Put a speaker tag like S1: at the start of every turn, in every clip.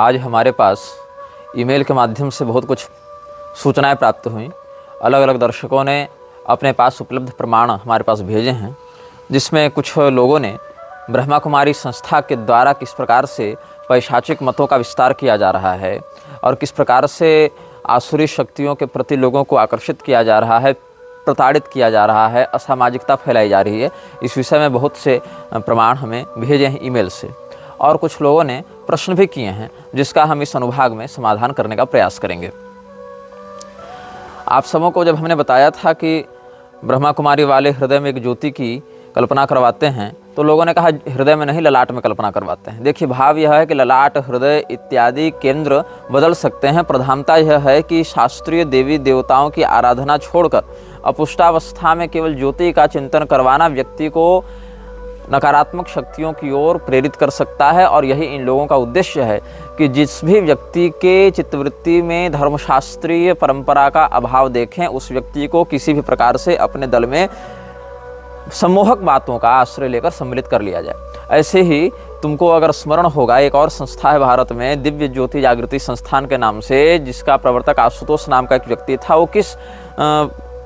S1: आज हमारे पास ईमेल के माध्यम से बहुत कुछ सूचनाएं प्राप्त हुई। अलग अलग दर्शकों ने अपने पास उपलब्ध प्रमाण हमारे पास भेजे हैं, जिसमें कुछ लोगों ने ब्रह्मा कुमारी संस्था के द्वारा किस प्रकार से पैशाचिक मतों का विस्तार किया जा रहा है और किस प्रकार से आसुरी शक्तियों के प्रति लोगों को आकर्षित किया जा रहा है, प्रताड़ित किया जा रहा है, असामाजिकता फैलाई जा रही है, इस विषय में बहुत से प्रमाण हमें भेजे हैं ईमेल से। और कुछ लोगों ने प्रश्न भी किए हैं, जिसका हम इस अनुभाग में समाधान करने का प्रयास करेंगे। आप सबों को जब हमने बताया था कि ब्रह्मा कुमारी वाले हृदय में एक ज्योति की कल्पना करवाते हैं, तो लोगों ने कहा हृदय में नहीं, ललाट में कल्पना करवाते हैं। देखिए, भाव यह है कि ललाट, हृदय इत्यादि केंद्र बदल सकते हैं। प्रधानता यह है कि शास्त्रीय देवी देवताओं की आराधना छोड़कर अपुष्टावस्था में केवल ज्योति का चिंतन करवाना व्यक्ति को नकारात्मक शक्तियों की ओर प्रेरित कर सकता है। और यही इन लोगों का उद्देश्य है कि जिस भी व्यक्ति के चित्तवृत्ति में धर्मशास्त्रीय परंपरा का अभाव देखें, उस व्यक्ति को किसी भी प्रकार से अपने दल में सम्मोहक बातों का आश्रय लेकर सम्मिलित कर लिया जाए। ऐसे ही तुमको अगर स्मरण होगा, एक और संस्था है भारत में, दिव्य ज्योति जागृति संस्थान के नाम से, जिसका प्रवर्तक आशुतोष नाम का एक व्यक्ति था। वो किस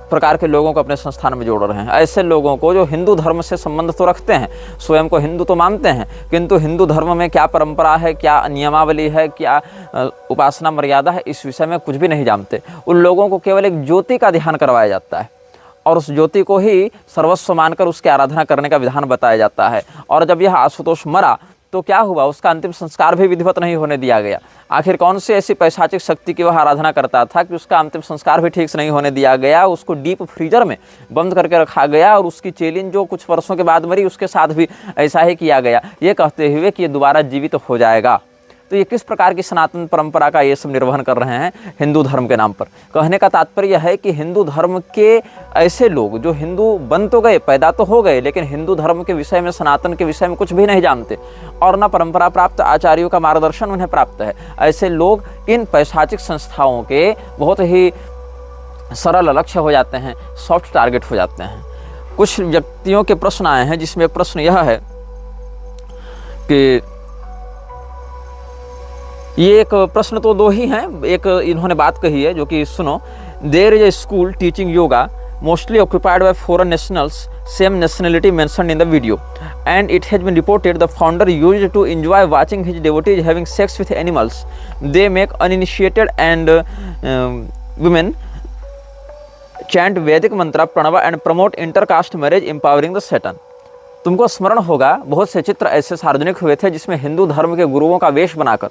S1: प्रकार के लोगों को अपने संस्थान में जोड़ रहे हैं? ऐसे लोगों को जो हिंदू धर्म से संबंध तो रखते हैं, स्वयं को हिंदू तो मानते हैं, किंतु हिंदू धर्म में क्या परंपरा है, क्या नियमावली है, क्या उपासना मर्यादा है, इस विषय में कुछ भी नहीं जानते। उन लोगों को केवल एक ज्योति का ध्यान करवाया जाता है और उस ज्योति को ही सर्वस्व मानकर उसकी आराधना करने का विधान बताया जाता है। और जब यह आशुतोष मरा तो क्या हुआ? उसका अंतिम संस्कार भी विधिवत नहीं होने दिया गया। आखिर कौन सी ऐसी पैशाचिक शक्ति की वह आराधना करता था कि उसका अंतिम संस्कार भी ठीक से नहीं होने दिया गया? उसको डीप फ्रीजर में बंद करके रखा गया और उसकी चेलिन जो कुछ वर्षों के बाद मरी, उसके साथ भी ऐसा ही किया गया, ये कहते हुए कि ये दोबारा जीवित हो जाएगा। तो ये किस प्रकार की सनातन परंपरा का ये सब निर्वहन कर रहे हैं हिंदू धर्म के नाम पर? कहने का तात्पर्य है कि हिंदू धर्म के ऐसे लोग जो हिंदू बन तो गए, पैदा तो हो गए, लेकिन हिंदू धर्म के विषय में, सनातन के विषय में कुछ भी नहीं जानते और न परंपरा प्राप्त आचार्यों का मार्गदर्शन उन्हें प्राप्त है। ऐसे लोग इन पैशाचिक संस्थाओं के बहुत ही सरल लक्ष्य हो जाते हैं, सॉफ्ट टारगेट हो जाते हैं। कुछ व्यक्तियों के प्रश्न आए हैं, जिसमें एक प्रश्न यह है कि ये एक प्रश्न तो दो ही हैं। एक इन्होंने बात कही है जो कि सुनो, there is a school teaching yoga mostly occupied by foreign nationals same nationality mentioned in the video and it has been reported the founder used to enjoy watching his devotees having sex with animals they make uninitiated and women chant Vedic mantra Pranav and promote intercaste marriage empowering the Satan. तुमको स्मरण होगा, बहुत से चित्र ऐसे सार्वजनिक हुए थे जिसमें हिंदू धर्म के गुरुओं का वेश बनाकर,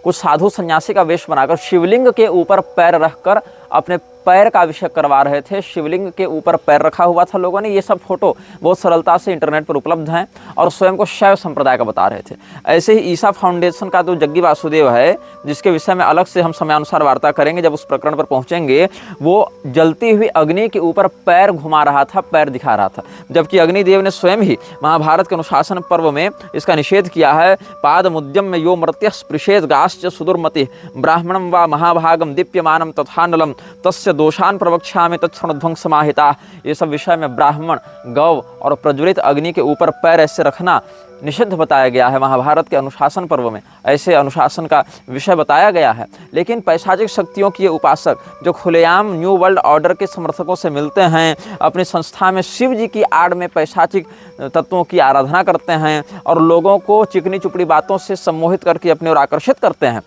S1: कुछ साधु सन्यासी का वेश बनाकर शिवलिंग के ऊपर पैर रखकर अपने पैर का अभिषेक करवा रहे थे। शिवलिंग के ऊपर पैर रखा हुआ था लोगों ने। ये सब फोटो बहुत सरलता से इंटरनेट पर उपलब्ध हैं और स्वयं को शैव संप्रदाय का बता रहे थे। ऐसे ही ईसा फाउंडेशन का जो जग्गी वासुदेव है, जिसके विषय में अलग से हम समयानुसार वार्ता करेंगे जब उस प्रकरण पर पहुंचेंगे, वो जलती हुई अग्नि के ऊपर पैर घुमा रहा था, पैर दिखा रहा था, जबकि अग्निदेव ने स्वयं ही महाभारत के अनुशासन पर्व में इसका निषेध किया है। पाद मुद्यम में यो मृत्य स्पृशेद गाश्च सुदुर्मति ब्राह्मणम व महाभागम दीप्यमानम तथानलम तस्य दोषान प्रवक्ष्यामि तत्सर्वध्वंस समाहिता। ये सब विषय में ब्राह्मण, गौ और प्रज्वलित अग्नि के ऊपर पैर ऐसे रखना निषिद्ध बताया गया है महाभारत के अनुशासन पर्व में। ऐसे अनुशासन का विषय बताया गया है। लेकिन पैशाचिक शक्तियों के उपासक जो खुलेआम न्यू वर्ल्ड ऑर्डर के समर्थकों से मिलते हैं, अपनी संस्था में शिव जी की आड़ में पैशाचिक तत्वों की आराधना करते हैं और लोगों को चिकनी चुपड़ी बातों से सम्मोहित करके अपनी ओर आकर्षित करते हैं,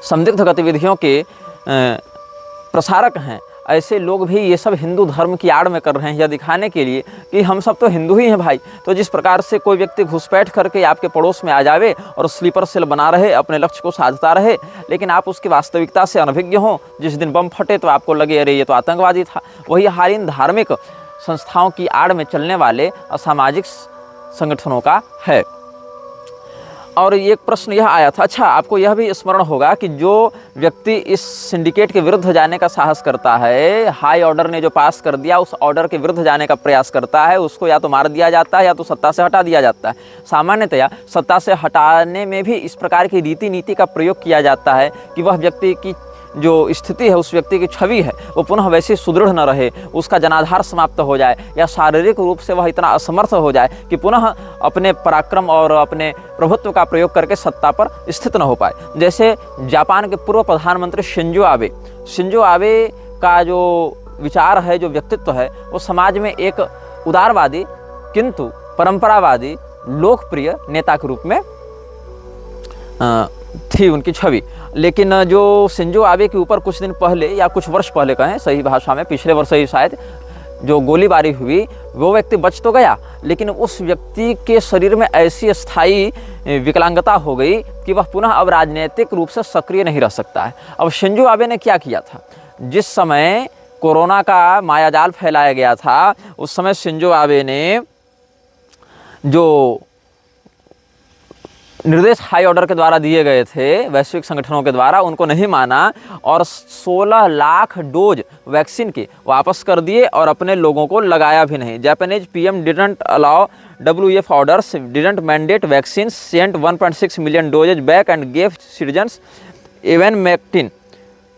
S1: संदिग्ध गतिविधियों के प्रसारक हैं, ऐसे लोग भी ये सब हिंदू धर्म की आड़ में कर रहे हैं, यह दिखाने के लिए कि हम सब तो हिंदू ही हैं भाई। तो जिस प्रकार से कोई व्यक्ति घुसपैठ करके आपके पड़ोस में आ जावे और स्लीपर सेल बना रहे, अपने लक्ष्य को साधता रहे, लेकिन आप उसकी वास्तविकता से अनभिज्ञ हों, जिस दिन बम फटे तो आपको लगे अरे ये तो आतंकवादी था, वही हाल इन धार्मिक संस्थाओं की आड़ में चलने वाले असामाजिक संगठनों का है। और एक प्रश्न यह आया था, अच्छा आपको यह भी स्मरण होगा कि जो व्यक्ति इस सिंडिकेट के विरुद्ध जाने का साहस करता है, हाई ऑर्डर ने जो पास कर दिया उस ऑर्डर के विरुद्ध जाने का प्रयास करता है, उसको या तो मार दिया जाता है या तो सत्ता से हटा दिया जाता है। सामान्यतया सत्ता से हटाने में भी इस प्रकार की रीति नीति का प्रयोग किया जाता है कि वह व्यक्ति की जो स्थिति है, उस व्यक्ति की छवि है, वो पुनः वैसे सुदृढ़ न रहे, उसका जनाधार समाप्त हो जाए या शारीरिक रूप से वह इतना असमर्थ हो जाए कि पुनः अपने पराक्रम और अपने प्रभुत्व का प्रयोग करके सत्ता पर स्थित न हो पाए। जैसे जापान के पूर्व प्रधानमंत्री शिंजो आबे का जो विचार है, जो व्यक्तित्व है, वो समाज में एक उदारवादी किंतु परंपरावादी लोकप्रिय नेता के रूप में थी उनकी छवि। लेकिन जो शिंजो आबे के ऊपर कुछ दिन पहले या कुछ वर्ष पहले कहें सही भाषा में, पिछले वर्ष ही शायद, जो गोलीबारी हुई, वो व्यक्ति बच तो गया, लेकिन उस व्यक्ति के शरीर में ऐसी स्थायी विकलांगता हो गई कि वह पुनः अब राजनीतिक रूप से सक्रिय नहीं रह सकता है। अब शिंजो आबे ने क्या किया था, जिस समय कोरोना का मायाजाल फैलाया गया था, उस समय शिंजो आबे ने जो निर्देश हाई ऑर्डर के द्वारा दिए गए थे वैश्विक संगठनों के द्वारा, उनको नहीं माना और 16 लाख डोज वैक्सीन के वापस कर दिए और अपने लोगों को लगाया भी नहीं। Japanese PM didn't allow WEF orders, didn't mandate vaccine, sent 1.6 million doses back and gave citizens even mectin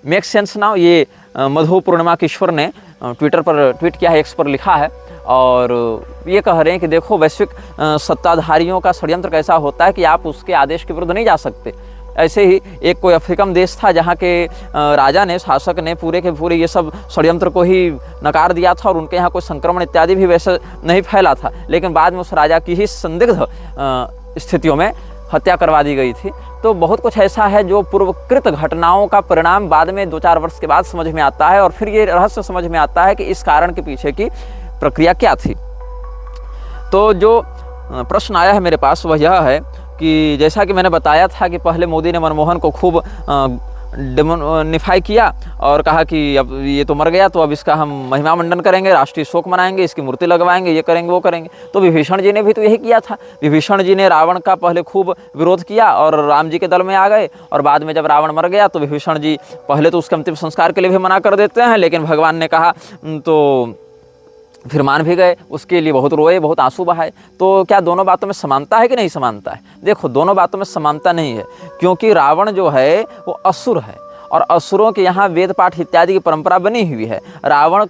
S1: make sense now. ये मधु पूर्णिमा किशोर ने ट्विटर पर ट्वीट किया है, एक्स पर लिखा है और ये कह रहे हैं कि देखो वैश्विक सत्ताधारियों का षड्यंत्र कैसा होता है कि आप उसके आदेश के विरुद्ध नहीं जा सकते। ऐसे ही एक कोई अफ्रीकन देश था जहाँ के राजा ने, शासक ने पूरे के पूरे ये सब षड्यंत्र को ही नकार दिया था और उनके यहाँ कोई संक्रमण इत्यादि भी वैसे नहीं फैला था, लेकिन बाद में उस राजा की ही संदिग्ध स्थितियों में हत्या करवा दी गई थी। तो बहुत कुछ ऐसा है जो पूर्वकृत घटनाओं का परिणाम बाद में 2-4 वर्ष के बाद समझ में आता है और फिर ये रहस्य समझ में आता है कि इस कारण के पीछे की प्रक्रिया क्या थी। तो जो प्रश्न आया है मेरे पास वह यह है कि जैसा कि मैंने बताया था कि पहले मोदी ने मनमोहन को खूब डेमोनिफाई किया और कहा कि अब ये तो मर गया, तो अब इसका हम महिमा मंडन करेंगे, राष्ट्रीय शोक मनाएंगे, इसकी मूर्ति लगवाएंगे, ये करेंगे वो करेंगे। तो विभीषण जी ने भी तो यही किया था। विभीषण जी ने रावण का पहले खूब विरोध किया और राम जी के दल में आ गए और बाद में जब रावण मर गया तो विभीषण जी पहले तो उसके अंतिम संस्कार के लिए भी मना कर देते हैं, लेकिन भगवान ने कहा तो फिर मान भी गए, उसके लिए बहुत रोए, बहुत आंसू बहाए। तो क्या दोनों बातों में समानता है कि नहीं समानता है? देखो, दोनों बातों में समानता नहीं है, क्योंकि रावण जो है वो असुर है और असुरों के यहाँ वेद पाठ इत्यादि की परंपरा बनी हुई है। रावण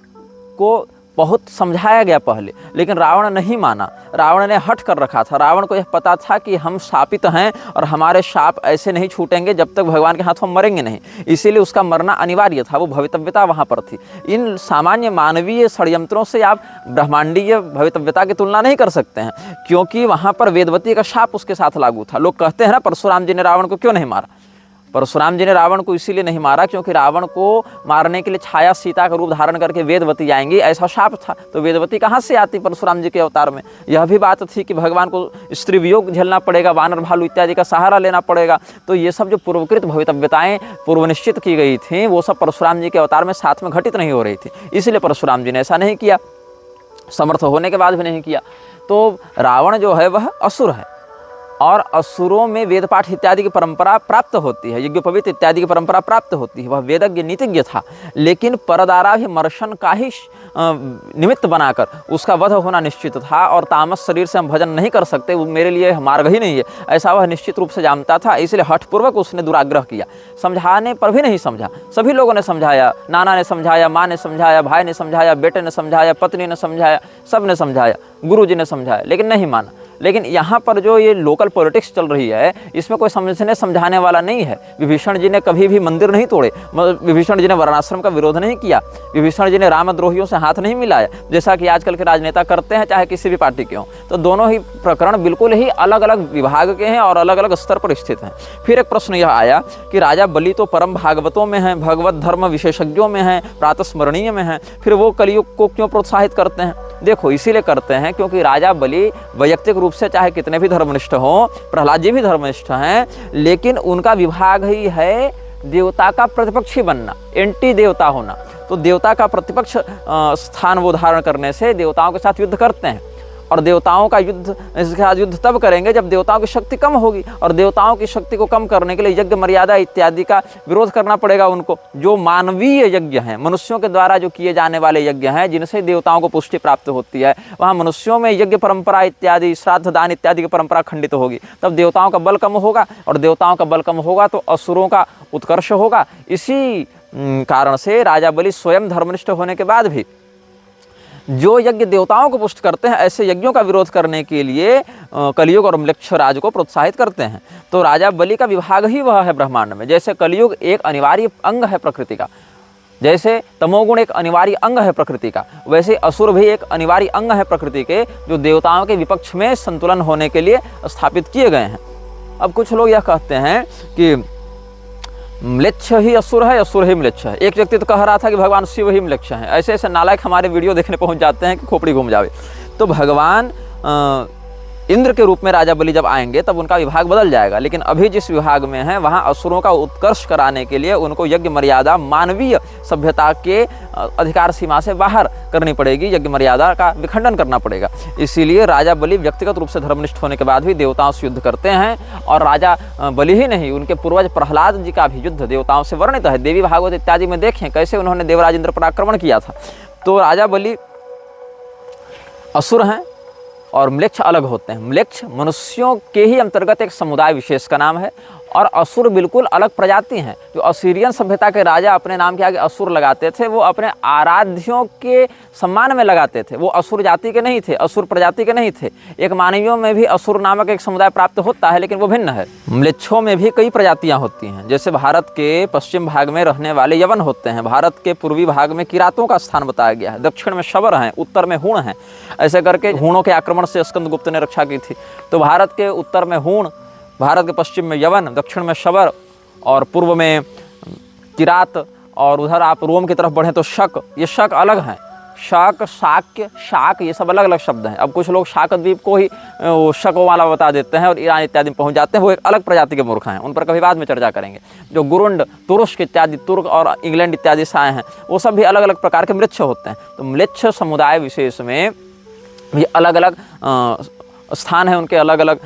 S1: को बहुत समझाया गया पहले, लेकिन रावण नहीं माना, रावण ने हट कर रखा था। रावण को यह पता था कि हम शापित हैं और हमारे शाप ऐसे नहीं छूटेंगे जब तक भगवान के हाथों मरेंगे नहीं, इसीलिए उसका मरना अनिवार्य था, वो भवितव्यता वहाँ पर थी। इन सामान्य मानवीय षड्यंत्रों से आप ब्रह्मांडीय भवितव्यता की तुलना नहीं कर सकते हैं, क्योंकि वहाँ पर वेदवती का शाप उसके साथ लागू था। लोग कहते हैं ना, परशुराम जी ने रावण को क्यों नहीं मारा? परशुराम जी ने रावण को इसीलिए नहीं मारा क्योंकि रावण को मारने के लिए छाया सीता का रूप धारण करके वेदवती आएंगी, ऐसा शाप था। तो वेदवती कहाँ से आती परशुराम जी के अवतार में? यह भी बात थी कि भगवान को स्त्री वियोग झेलना पड़ेगा, वानर भालू इत्यादि का सहारा लेना पड़ेगा। तो ये सब जो पूर्वकृत भवितव्यताएं पूर्व निश्चित की गई थी, वो सब परशुराम जी के अवतार में साथ में घटित नहीं हो रही थी, इसलिए परशुराम जी ने ऐसा नहीं किया, समर्थ होने के बाद भी नहीं किया। तो रावण जो है वह असुर है और असुरों में वेद पाठ इत्यादि की परंपरा प्राप्त होती है, यज्ञोपवीत इत्यादि की परंपरा प्राप्त होती है। वह वेदज्ञ नीतिज्ञ था, लेकिन परदाराभिमर्शन का ही निमित्त बनाकर उसका वध होना निश्चित था और तामस शरीर से हम भजन नहीं कर सकते, वो मेरे लिए मार्ग ही नहीं है, ऐसा वह निश्चित रूप से जानता था। इसलिए हठपूर्वक उसने दुराग्रह किया, समझाने पर भी नहीं समझा। सभी लोगों ने समझाया, नाना ने समझाया, माँ ने समझाया, भाई ने समझाया, बेटे ने समझाया, पत्नी ने समझाया, सब ने समझाया, गुरु जी ने समझाया, लेकिन नहीं माना। लेकिन यहाँ पर जो ये लोकल पॉलिटिक्स चल रही है, इसमें कोई समझने समझाने वाला नहीं है। विभीषण जी ने कभी भी मंदिर नहीं तोड़े, विभीषण जी ने वर्णाश्रम का विरोध नहीं किया, विभीषण जी ने रामद्रोहियों से हाथ नहीं मिलाया, जैसा कि आजकल के राजनेता करते हैं, चाहे किसी भी पार्टी के हों। तो दोनों ही प्रकरण बिल्कुल ही अलग अलग विभाग के हैं और अलग अलग स्तर पर स्थित हैं। फिर एक प्रश्न यह आया कि राजा बलि तो परम भागवतों में हैं, भगवत धर्म विशेषज्ञों में हैं, प्रातस्मरणीय में हैं, फिर वो कलयुग को क्यों प्रोत्साहित करते हैं? देखो, इसीलिए करते हैं क्योंकि राजा बलि वैयक्तिक रूप से चाहे कितने भी धर्मनिष्ठ हों, प्रहलाद जी भी धर्मनिष्ठ हैं, लेकिन उनका विभाग ही है देवता का प्रतिपक्षी बनना, एंटी देवता होना। तो देवता का प्रतिपक्ष स्थान वो धारण करने से देवताओं के साथ युद्ध करते हैं और देवताओं का युद्ध इसके साथ युद्ध तब करेंगे जब देवताओं की शक्ति कम होगी, और देवताओं की शक्ति को कम करने के लिए यज्ञ मर्यादा इत्यादि का विरोध करना पड़ेगा उनको। जो मानवीय यज्ञ हैं, मनुष्यों के द्वारा जो किए जाने वाले यज्ञ हैं, जिनसे देवताओं को पुष्टि प्राप्त होती है, वहाँ मनुष्यों में यज्ञ परंपरा इत्यादि, श्राद्ध दान इत्यादि की परंपरा खंडित होगी, तब देवताओं का बल कम होगा, और देवताओं का बल कम होगा तो असुरों का उत्कर्ष होगा। इसी कारण से राजा बलि स्वयं धर्मनिष्ठ होने के बाद भी जो यज्ञ देवताओं को पुष्ट करते हैं, ऐसे यज्ञों का विरोध करने के लिए कलियुग और म्लेच्छ राज को प्रोत्साहित करते हैं। तो राजा बलि का विभाग ही वह है ब्रह्मांड में। जैसे कलियुग एक अनिवार्य अंग है प्रकृति का, जैसे तमोगुण एक अनिवार्य अंग है प्रकृति का, वैसे असुर भी एक अनिवार्य अंग है प्रकृति के, जो देवताओं के विपक्ष में संतुलन होने के लिए स्थापित किए गए हैं। अब कुछ लोग यह कहते हैं कि म्लेच्छ ही असुर है, असुर ही म्लेच्छ है। एक व्यक्ति तो कह रहा था कि भगवान शिव ही म्लेच्छ हैं। ऐसे ऐसे नालायक हमारे वीडियो देखने पहुंच जाते हैं कि खोपड़ी घूम जावे। तो भगवान इंद्र के रूप में राजा बलि जब आएंगे तब उनका विभाग बदल जाएगा, लेकिन अभी जिस विभाग में है वहाँ असुरों का उत्कर्ष कराने के लिए उनको यज्ञ मर्यादा मानवीय सभ्यता के अधिकार सीमा से बाहर करनी पड़ेगी, यज्ञ मर्यादा का विखंडन करना पड़ेगा। इसीलिए राजा बलि व्यक्तिगत रूप से धर्मनिष्ठ होने के बाद भी देवताओं से युद्ध करते हैं। और राजा बलि ही नहीं, उनके पूर्वज प्रहलाद जी का भी युद्ध देवताओं से वर्णित है। देवी भागवत इत्यादि में देखें कैसे उन्होंने देवराज इंद्र पर आक्रमण किया था। तो राजा बलि असुर हैं और म्लेच्छ अलग होते हैं। म्लेच्छ मनुष्यों के ही अंतर्गत एक समुदाय विशेष का नाम है, और असुर बिल्कुल अलग प्रजाति हैं। जो असीरियन सभ्यता के राजा अपने नाम के आगे असुर लगाते थे, वो अपने आराध्यों के सम्मान में लगाते थे। वो असुर जाति के नहीं थे, असुर प्रजाति के नहीं थे। एक मानवियों में भी असुर नामक एक समुदाय प्राप्त होता है, लेकिन वो भिन्न है। म्लेच्छों में भी कई प्रजातियां होती हैं। जैसे भारत के पश्चिम भाग में रहने वाले यवन होते हैं, भारत के पूर्वी भाग में किरातों का स्थान बताया गया है, दक्षिण में शबर हैं, उत्तर में हूण हैं। ऐसे करके हूणों के आक्रमण से स्कंदगुप्त ने रक्षा की थी। तो भारत के उत्तर में हूण, भारत के पश्चिम में यवन, दक्षिण में शबर और पूर्व में किरात, और उधर आप रोम की तरफ बढ़ें तो शक। ये शक अलग हैं। शक, शाक्य, शाक, ये सब अलग अलग शब्द हैं। अब कुछ लोग शाक द्वीप को ही शक वाला बता देते हैं और ईरान इत्यादि में पहुंच जाते हैं। वो एक अलग प्रजाति के मूर्ख हैं, उन पर कभी बाद में चर्चा करेंगे। जो गुरुंड, तुरुष्क इत्यादि, तुर्क और इंग्लैंड इत्यादि से आए हैं, वो सब भी अलग अलग प्रकार के म्लेच्छ होते हैं। तो म्लेच्छ समुदाय विशेष में भी अलग अलग स्थान है, उनके अलग अलग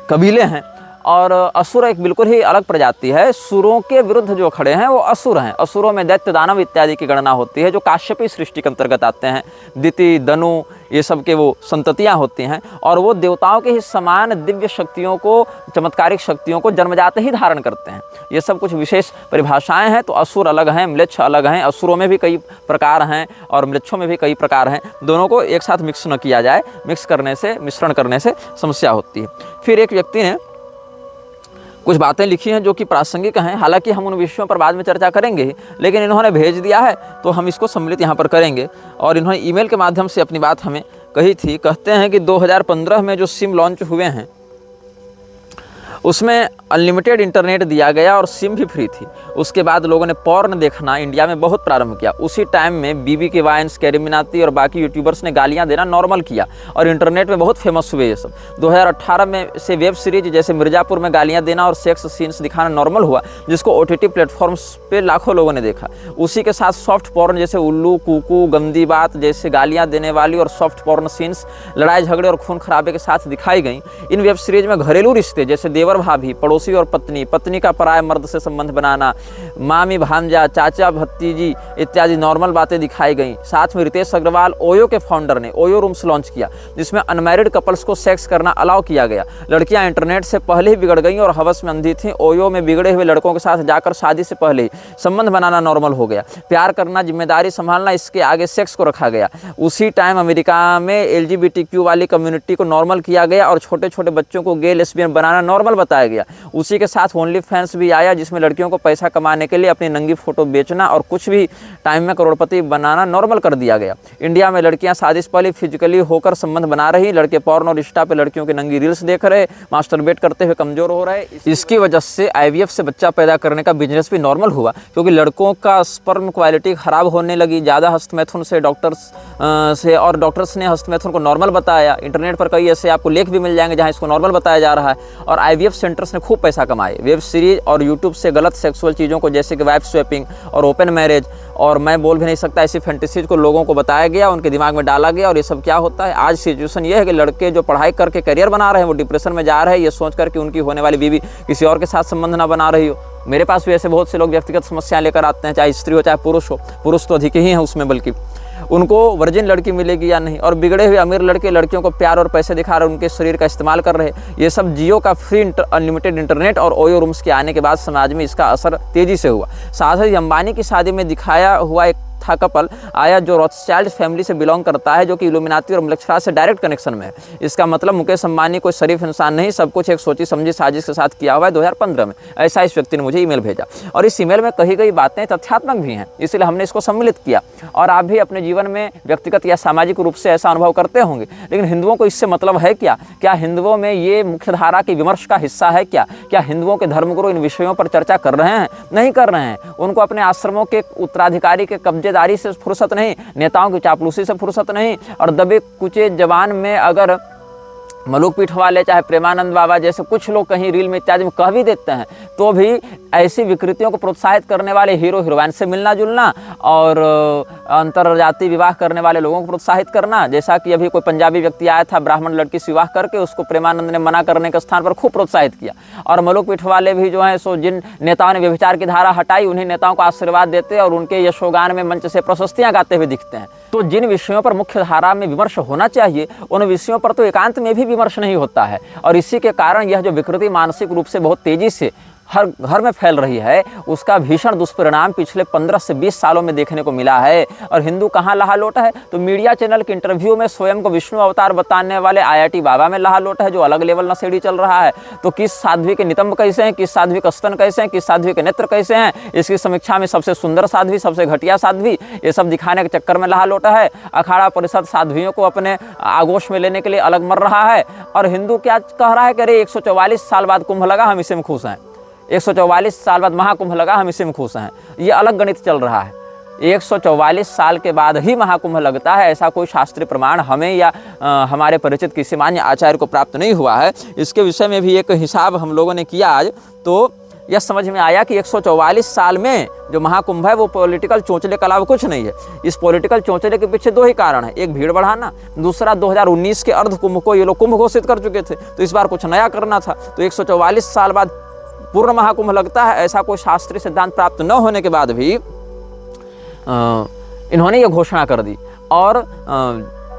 S1: कबीले हैं। और असुर एक बिल्कुल ही अलग प्रजाति है। सुरों के विरुद्ध जो खड़े हैं वो असुर हैं। असुरों में दैत्य, दानव इत्यादि की गणना होती है, जो काश्यपी सृष्टि के अंतर्गत आते हैं। दिति, दनु, ये सब के वो संततियाँ होती हैं, और वो देवताओं के ही समान दिव्य शक्तियों को, चमत्कारिक शक्तियों को जन्मजात ही धारण करते हैं। ये सब कुछ विशेष परिभाषाएं हैं। तो असुर अलग हैं, म्लेच्छ अलग हैं। असुरों में भी कई प्रकार हैं और म्लेच्छों में भी कई प्रकार हैं। दोनों को एक साथ मिक्स न किया जाए, मिक्स करने से, मिश्रण करने से समस्या होती है। फिर एक व्यक्ति ने कुछ बातें लिखी हैं जो कि प्रासंगिक हैं। हालांकि हम उन विषयों पर बाद में चर्चा करेंगे, लेकिन इन्होंने भेज दिया है तो हम इसको सम्मिलित यहाँ पर करेंगे। और इन्होंने ईमेल के माध्यम से अपनी बात हमें कही थी। कहते हैं कि 2015 में जो सिम लॉन्च हुए हैं उसमें अनलिमिटेड इंटरनेट दिया गया और सिम भी फ्री थी। उसके बाद लोगों ने पॉर्न देखना इंडिया में बहुत प्रारंभ किया। उसी टाइम में बीबी के वाइन्स, कैरी मिनाती और बाकी यूट्यूबर्स ने गालियां देना नॉर्मल किया और इंटरनेट में बहुत फेमस हुए ये सब। 2018 में से वेब सीरीज जैसे मिर्जापुर में गालियां देना और सेक्स सीन्स दिखाना नॉर्मल हुआ, जिसको OTT प्लेटफॉर्म्स पे लाखों लोगों ने देखा। उसी के साथ सॉफ्ट पॉर्न जैसे उल्लू, कुकू, गंदी बात जैसे गालियाँ देने वाली और सॉफ्ट पॉर्न सीन्स लड़ाई झगड़े और खून खराबे के साथ दिखाई गई। इन वेब सीरीज में घरेलू रिश्ते जैसे देवर भाभी, पड़ोसी और पत्नी, पत्नी का पराये मर्द से संबंध बनाना, मामी भांजा, चाचा भतीजी इत्यादि नॉर्मल बातें दिखाई गई। साथ में रितेश अग्रवाल, ओयो के फाउंडर ने ओयो रूम्स लॉन्च किया, जिसमें अनमैरिड कपल्स को सेक्स करना अलाउ किया गया। लड़कियां इंटरनेट से पहले ही बिगड़ गई और हवस में अंधी थीं। ओयो में बिगड़े हुए लड़कों के साथ जाकर शादी से पहले ही संबंध बनाना नॉर्मल हो गया। प्यार करना, जिम्मेदारी संभालना, इसके आगे सेक्स को रखा गया। उसी टाइम अमेरिका में LGBTQ वाली कम्युनिटी को नॉर्मल किया गया और छोटे छोटे बच्चों को गे, लेस्बियन बनाना नॉर्मल बताया गया। उसी के साथ ओनली फैंस भी आया, जिसमें लड़कियों को पैसा कमाने के लिए अपनी नंगी फोटो बेचना और कुछ भी टाइम में करोड़पति बनाना नॉर्मल कर दिया गया। इंडिया में लड़कियां शादी से पहले फिजिकली होकर संबंध बना रही, लड़के पॉर्न और इंस्टा पे लड़कियों की नंगी रील्स देख रहे, मास्टरबेट करते हुए कमजोर हो रहे। इसकी वजह से IVF से बच्चा पैदा करने का बिजनेस भी नॉर्मल हुआ, क्योंकि लड़कों का स्पर्म क्वालिटी खराब होने लगी ज़्यादा हस्तमैथुन से, डॉक्टर्स ने हस्तमैथुन को नॉर्मल बताया। इंटरनेट पर कई ऐसे आपको लेख भी मिल जाएंगे जहाँ इसको नॉर्मल बताया जा रहा है। और IVF सेंटर्स ने खूब पैसा कमाए। वेब सीरीज और यूट्यूब से गलत सेक्सुअल चीज़ों को जैसे कि वाइफ स्वैपिंग और ओपन मैरिज और मैं बोल भी नहीं सकता ऐसी फैंटेसीज को लोगों को बताया गया, उनके दिमाग में डाला गया। और ये सब क्या होता है, आज सिचुएशन ये है कि लड़के जो पढ़ाई करके करियर बना रहे हैं वो डिप्रेशन में जा रहे हैं, ये सोच कर कि उनकी होने वाली बीवी किसी और के साथ संबंध ना बना रही हो। मेरे पास भी ऐसे बहुत से लोग व्यक्तिगत समस्याएं लेकर आते हैं, चाहे स्त्री हो चाहे पुरुष हो। पुरुष तो अधिक ही है उसमें बल्कि। उनको वर्जिन लड़की मिलेगी या नहीं, और बिगड़े हुए अमीर लड़के लड़कियों को प्यार और पैसे दिखा रहे, उनके शरीर का इस्तेमाल कर रहे। ये सब जियो का फ्री अनलिमिटेड इंटरनेट और ओयो रूम्स के आने के बाद समाज में इसका असर तेजी से हुआ। साथ ही अंबानी की शादी में दिखाया हुआ एक था कपल आया जो रॉथस्चाइल्ड फैमिली से बिलोंग करता है, जो कि इल्यूमिनाती और मलेशिया से डायरेक्ट कनेक्शन में है। इसका मतलब मुकेश अंबानी कोई शरीफ इंसान नहीं, सब कुछ एक सोची समझी साजिश के साथ किया हुआ है 2015 में। ऐसा इस व्यक्ति ने मुझे ईमेल भेजा, और इस ईमेल में कही गई बातें तथ्यात्मक भी हैं, इसलिए हमने इसको सम्मिलित किया। और आप भी अपने जीवन में व्यक्तिगत या सामाजिक रूप से ऐसा अनुभव करते होंगे, लेकिन हिंदुओं को इससे मतलब है क्या? क्या हिंदुओं में ये मुख्य धारा के विमर्श का हिस्सा है क्या? क्या हिंदुओं के धर्मगुरु इन विषयों पर चर्चा कर रहे हैं? नहीं कर रहे हैं। उनको अपने आश्रमों के उत्तराधिकारी के कब्जेदारी से फुर्सत नहीं, नेताओं की चापलूसी से फुर्सत नहीं, और दबे कुचे जवान में अगर मलूक पीठ वाले चाहे प्रेमानंद बाबा जैसे कुछ लोग कहीं रील में इत्यादि में कह भी देते हैं, तो भी ऐसी विकृतियों को प्रोत्साहित करने वाले हीरो हीरोइन से मिलना जुलना और अंतरजातीय विवाह करने वाले लोगों को प्रोत्साहित करना, जैसा कि अभी कोई पंजाबी व्यक्ति आया था ब्राह्मण लड़की से विवाह करके, उसको प्रेमानंद ने मना करने के स्थान पर खूब प्रोत्साहित किया। और मलूक पीठ वाले भी जो हैं सो जिन नेताओं ने व्यभिचार की धारा हटाई, उन्हीं नेताओं को आशीर्वाद देते और उनके यशोगान में मंच से प्रशस्तियां गाते हुए दिखते हैं। तो जिन विषयों पर मुख्य धारा में विमर्श होना चाहिए, उन विषयों पर तो एकांत में भी विमर्श नहीं होता है, और इसी के कारण यह जो विकृति मानसिक रूप से बहुत तेजी से हर घर में फैल रही है, उसका भीषण दुष्परिणाम पिछले 15 से 20 सालों में देखने को मिला है। और हिंदू कहाँ लहा लोटा है? तो मीडिया चैनल के इंटरव्यू में स्वयं को विष्णु अवतार बताने वाले IIT बाबा में लहा लोटा है, जो अलग लेवल नशेड़ी चल रहा है। तो किस साध्वी के नितंब कैसे हैं, किस साध्वी का स्तन कैसे हैं, किस साध्वी के नेत्र कैसे हैं, इसकी समीक्षा में सबसे सुंदर साध्वी, सबसे घटिया साध्वी, ये सब दिखाने के चक्कर में लहा लोटा है। अखाड़ा परिषद साध्वियों को अपने आगोश में लेने के लिए अलग मर रहा है। और हिंदू क्या कह रहा है कि अरे 144 साल बाद कुंभ लगा, हम इसी में खुश हैं। 144 साल बाद महाकुंभ लगा, हम इसी में खुश हैं। ये अलग गणित चल रहा है। 144 साल के बाद ही महाकुंभ लगता है, ऐसा कोई शास्त्रीय प्रमाण हमें या हमारे परिचित किसी मान्य आचार्य को प्राप्त नहीं हुआ है। इसके विषय में भी एक हिसाब हम लोगों ने किया आज, तो यह समझ में आया कि 144 साल में जो महाकुंभ है वो पॉलिटिकल चोंचले के अलावा कुछ नहीं है। इस पॉलिटिकल चोंचले के पीछे दो ही कारण है, एक भीड़ बढ़ाना, दूसरा 2019 के अर्ध कुंभ को ये लोग कुंभ घोषित कर चुके थे, तो इस बार कुछ नया करना था। तो 144 साल बाद पूर्ण महाकुंभ लगता है, ऐसा कोई शास्त्रीय सिद्धांत प्राप्त न होने के बाद भी इन्होंने ये घोषणा कर दी। और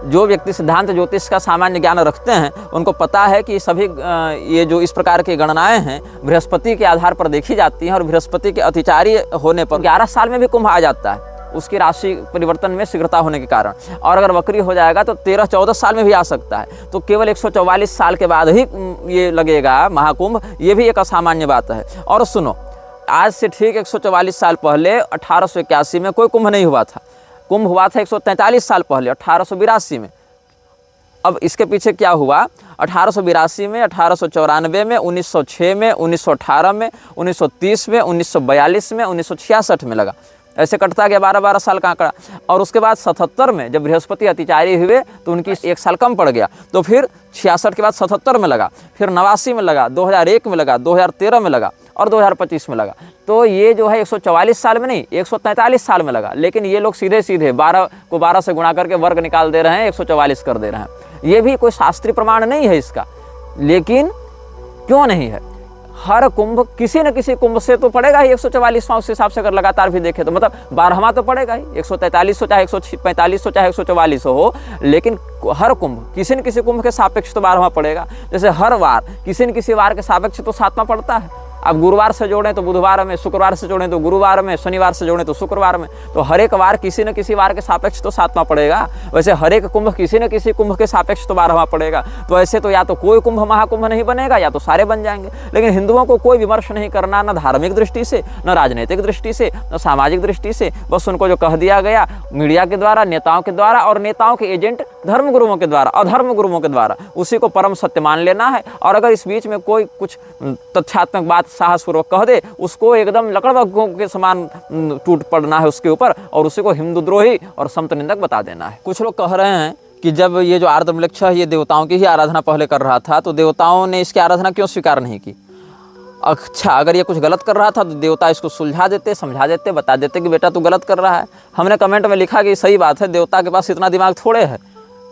S1: जो व्यक्ति सिद्धांत ज्योतिष का सामान्य ज्ञान रखते हैं, उनको पता है कि सभी ये जो इस प्रकार की गणनाएं हैं बृहस्पति के आधार पर देखी जाती हैं, और बृहस्पति के अतिचारी होने पर 11 साल में भी कुंभ आ जाता है, उसकी राशि परिवर्तन में शीघ्रता होने के कारण। और अगर वक्री हो जाएगा तो 13-14 साल में भी आ सकता है। तो केवल 144 साल के बाद ही ये लगेगा महाकुंभ, ये भी एक असामान्य बात है। और सुनो, आज से ठीक 144 साल पहले 1881 में कोई कुंभ नहीं हुआ था। कुंभ हुआ था 143 साल पहले 1882 में। अब इसके पीछे क्या हुआ? 1882 में, 1894 में, 1906 में, 1918 में, 1930 में, 1942 में, 1966 में लगा। ऐसे कटता गया 12-12 साल का आंकड़ा। और उसके बाद 77 में जब बृहस्पति अतिचारी हुए तो उनकी 1 साल कम पड़ गया, तो फिर 66 के बाद 77 में लगा, फिर 89 में लगा, 2001 में लगा, 2013 में लगा और 2025 में लगा। तो ये जो है 144 साल में नहीं, 143 साल में लगा। लेकिन ये लोग सीधे सीधे 12 को 12 से गुणा करके वर्ग निकाल दे रहे हैं, 144 कर दे रहे हैं। ये भी कोई शास्त्रीय प्रमाण नहीं है इसका। लेकिन क्यों नहीं है? हर कुंभ किसी न किसी कुंभ से तो पड़ेगा ही 144वां। उस हिसाब से अगर लगातार भी देखें तो मतलब 12वां तो पड़ेगा ही, 143 हो चाहे 145 हो चाहे 144 हो, लेकिन हर कुंभ किसी न किसी कुंभ के सापेक्ष तो 12वां पड़ेगा। जैसे हर वार किसी न किसी वार के सापेक्ष तो 7वां पड़ता है। अब गुरुवार से जोड़ें तो बुधवार में, शुक्रवार से जोड़ें तो गुरुवार में, शनिवार से जोड़ें तो शुक्रवार में। तो हर एक वार किसी न किसी वार के सापेक्ष तो 7वां पड़ेगा। वैसे हर एक कुंभ किसी न किसी कुंभ के सापेक्ष तो 12वां पड़ेगा। तो ऐसे तो या तो कोई कुंभ महाकुंभ नहीं बनेगा या तो सारे बन जाएंगे। लेकिन हिंदुओं को कोई विमर्श नहीं करना, न धार्मिक दृष्टि से, न राजनीतिक दृष्टि से, न सामाजिक दृष्टि से। बस उनको जो कह दिया गया मीडिया के द्वारा, नेताओं के द्वारा और नेताओं के एजेंट धर्मगुरुओं के द्वारा, अधर्म गुरुओं के द्वारा, उसी को परम सत्य मान लेना है। और अगर इस बीच में कोई कुछ तथ्यात्मक बात साहसपूर्वक कह दे, उसको एकदम लकड़बग्घों के समान टूट पड़ना है उसके ऊपर, और उसी को हिंदू द्रोही और संत निंदक बता देना है। कुछ लोग कह रहे हैं कि जब ये जो आर्द्रवृक्ष है ये देवताओं की ही आराधना पहले कर रहा था, तो देवताओं ने इसकी आराधना क्यों स्वीकार नहीं की? अच्छा, अगर ये कुछ गलत कर रहा था तो देवता इसको सुलझा देते, समझा देते, बता देते कि बेटा तू गलत कर रहा है। हमने कमेंट में लिखा कि सही बात है, देवता के पास इतना दिमाग थोड़े है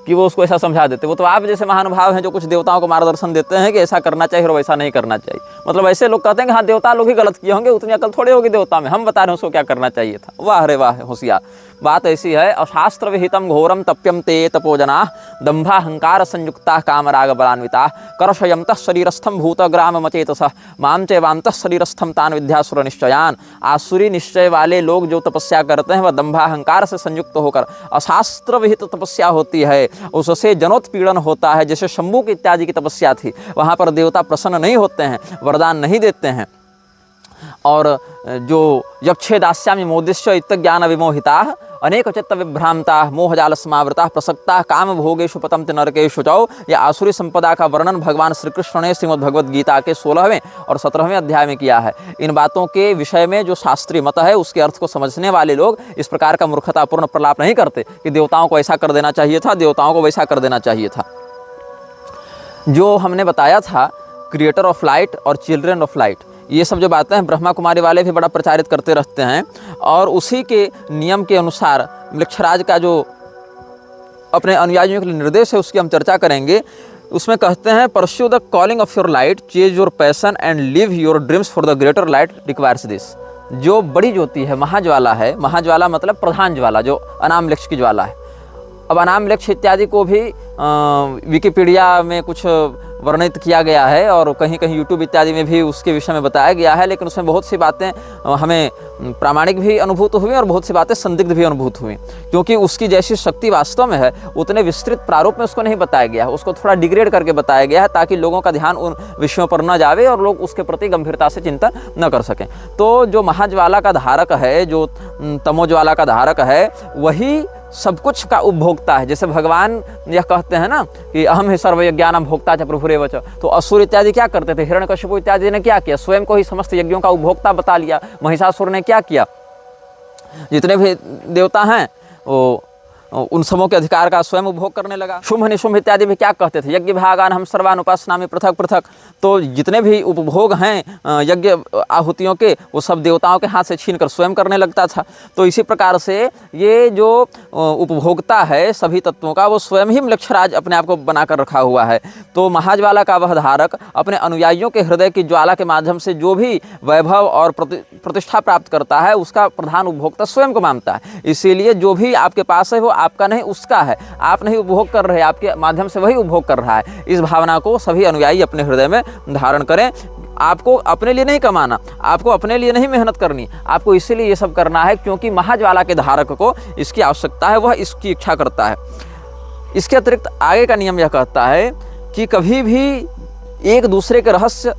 S1: कि वो उसको ऐसा समझा देते। वो तो आप जैसे महानुभाव हैं जो कुछ देवताओं को मार्गदर्शन देते हैं कि ऐसा करना चाहिए और वैसा नहीं करना चाहिए। मतलब ऐसे लोग कहते हैं कि हाँ देवता लोग ही गलत किए होंगे, उतनी अकल थोड़ी होगी देवता में, हम बता रहे हैं उसको क्या करना चाहिए था। वाह रे वाह होशियार। बात ऐसी है, अशास्त्र विहितम घोरम तप्यम ते तपोजना दंभाहंकार संयुक्ता कामराग बलान्विता कर्षयंत शरीरस्थम भूतग्राम मचेतस माम चैवांत शरीरस्थम तान विद्यासुर निश्चयान। आसुरी निश्चय वाले लोग जो तपस्या करते हैं वह दंभाहंकार से संयुक्त होकर अशास्त्र विहित तपस्या होती है, उससे जनोत्पीड़न होता है। जैसे शंभू की इत्यादि की तपस्या थी, वहाँ पर देवता प्रसन्न नहीं होते हैं, वरदान नहीं देते हैं। और जो यक्षे दास्यामि मोदिष्य इत्तज्ञान विमोहिता अनेक चित्त विभ्रांता मोहजाल समावृता प्रसक्ता काम भोगेषु पतंत नरकेषु चौ। यह आसुरी संपदा का वर्णन भगवान श्री कृष्ण ने श्रीमद् भगवद गीता के 16वें और 17वें अध्याय में किया है। इन बातों के विषय में जो शास्त्रीय मत है उसके अर्थ को समझने वाले लोग इस प्रकार का मूर्खतापूर्ण प्रलाप नहीं करते कि देवताओं को ऐसा कर देना चाहिए था, देवताओं को वैसा कर देना चाहिए था। जो हमने बताया था क्रिएटर ऑफ लाइट और चिल्ड्रन ऑफ लाइट, ये सब जो बातें हैं ब्रह्मा कुमारी वाले भी बड़ा प्रचारित करते रहते हैं। और उसी के नियम के अनुसार मृक्षराज का जो अपने अनुयायियों के लिए निर्देश है उसकी हम चर्चा करेंगे। उसमें कहते हैं pursue the calling of your light, chase your passion and live your dreams for the greater light requires this. जो बड़ी ज्योति है, महाज्वाला है, महाज्वाला मतलब प्रधान ज्वाला जो अनाम लक्ष्य की ज्वाला है। अब अनाम लक्ष्य इत्यादि को भी विकिपीडिया में कुछ वर्णित किया गया है और कहीं कहीं यूट्यूब इत्यादि में भी उसके विषय में बताया गया है, लेकिन उसमें बहुत सी बातें हमें प्रामाणिक भी अनुभूत हुई और बहुत सी बातें संदिग्ध भी अनुभूत हुई, क्योंकि उसकी जैसी शक्ति वास्तव में है उतने विस्तृत प्रारूप में उसको नहीं बताया गया है। उसको थोड़ा डिग्रेड करके बताया गया है ताकि लोगों का ध्यान उन विषयों पर न जावे और लोग उसके प्रति गंभीरता से चिंतन न कर सकें। तो जो महाज्वाला का धारक है, जो तमोज्वाला का धारक है, वही सब कुछ का उपभोक्ता है। जैसे भगवान यह कहते हैं ना कि अहम ही सर्वयज्ञानां भोक्ता च प्रभुरेव च। तो असुर इत्यादि क्या करते थे? हिरण्यकशिपु इत्यादि ने क्या किया? स्वयं को ही समस्त यज्ञों का उपभोक्ता बता लिया। महिषासुर ने क्या किया? जितने भी देवता हैं वो उन समों के अधिकार का स्वयं उपभोग करने लगा। शुंभ निशुंभ इत्यादि भी क्या कहते थे? यज्ञ भागान हम सर्वान उपासनामि पृथक पृथक। तो जितने भी उपभोग हैं यज्ञ आहुतियों के, वो सब देवताओं के हाथ से छीन कर स्वयं करने लगता था। तो इसी प्रकार से ये जो उपभोक्ता है सभी तत्वों का, वो स्वयं ही मृक्षराज अपने आप को बनाकर रखा हुआ है। तो महाज्वाला का वह धारक अपने अनुयायियों के हृदय की ज्वाला के माध्यम से जो भी वैभव और प्रतिष्ठा प्राप्त करता है उसका प्रधान उपभोक्ता स्वयं को मानता है। इसीलिए जो भी आपके पास है वो आपका नहीं उसका है, आप नहीं उपभोग कर रहे, आपके माध्यम से वही उपभोग कर रहा है। इस भावना को सभी अनुयायी अपने हृदय में धारण करें। आपको अपने लिए नहीं कमाना, आपको अपने लिए नहीं मेहनत करनी, आपको इसीलिए ये सब करना है क्योंकि महाज्वाला के धारक को इसकी आवश्यकता है, वह इसकी इच्छा करता है। इसके अतिरिक्त आगे का नियम यह कहता है कि कभी भी एक दूसरे के रहस्य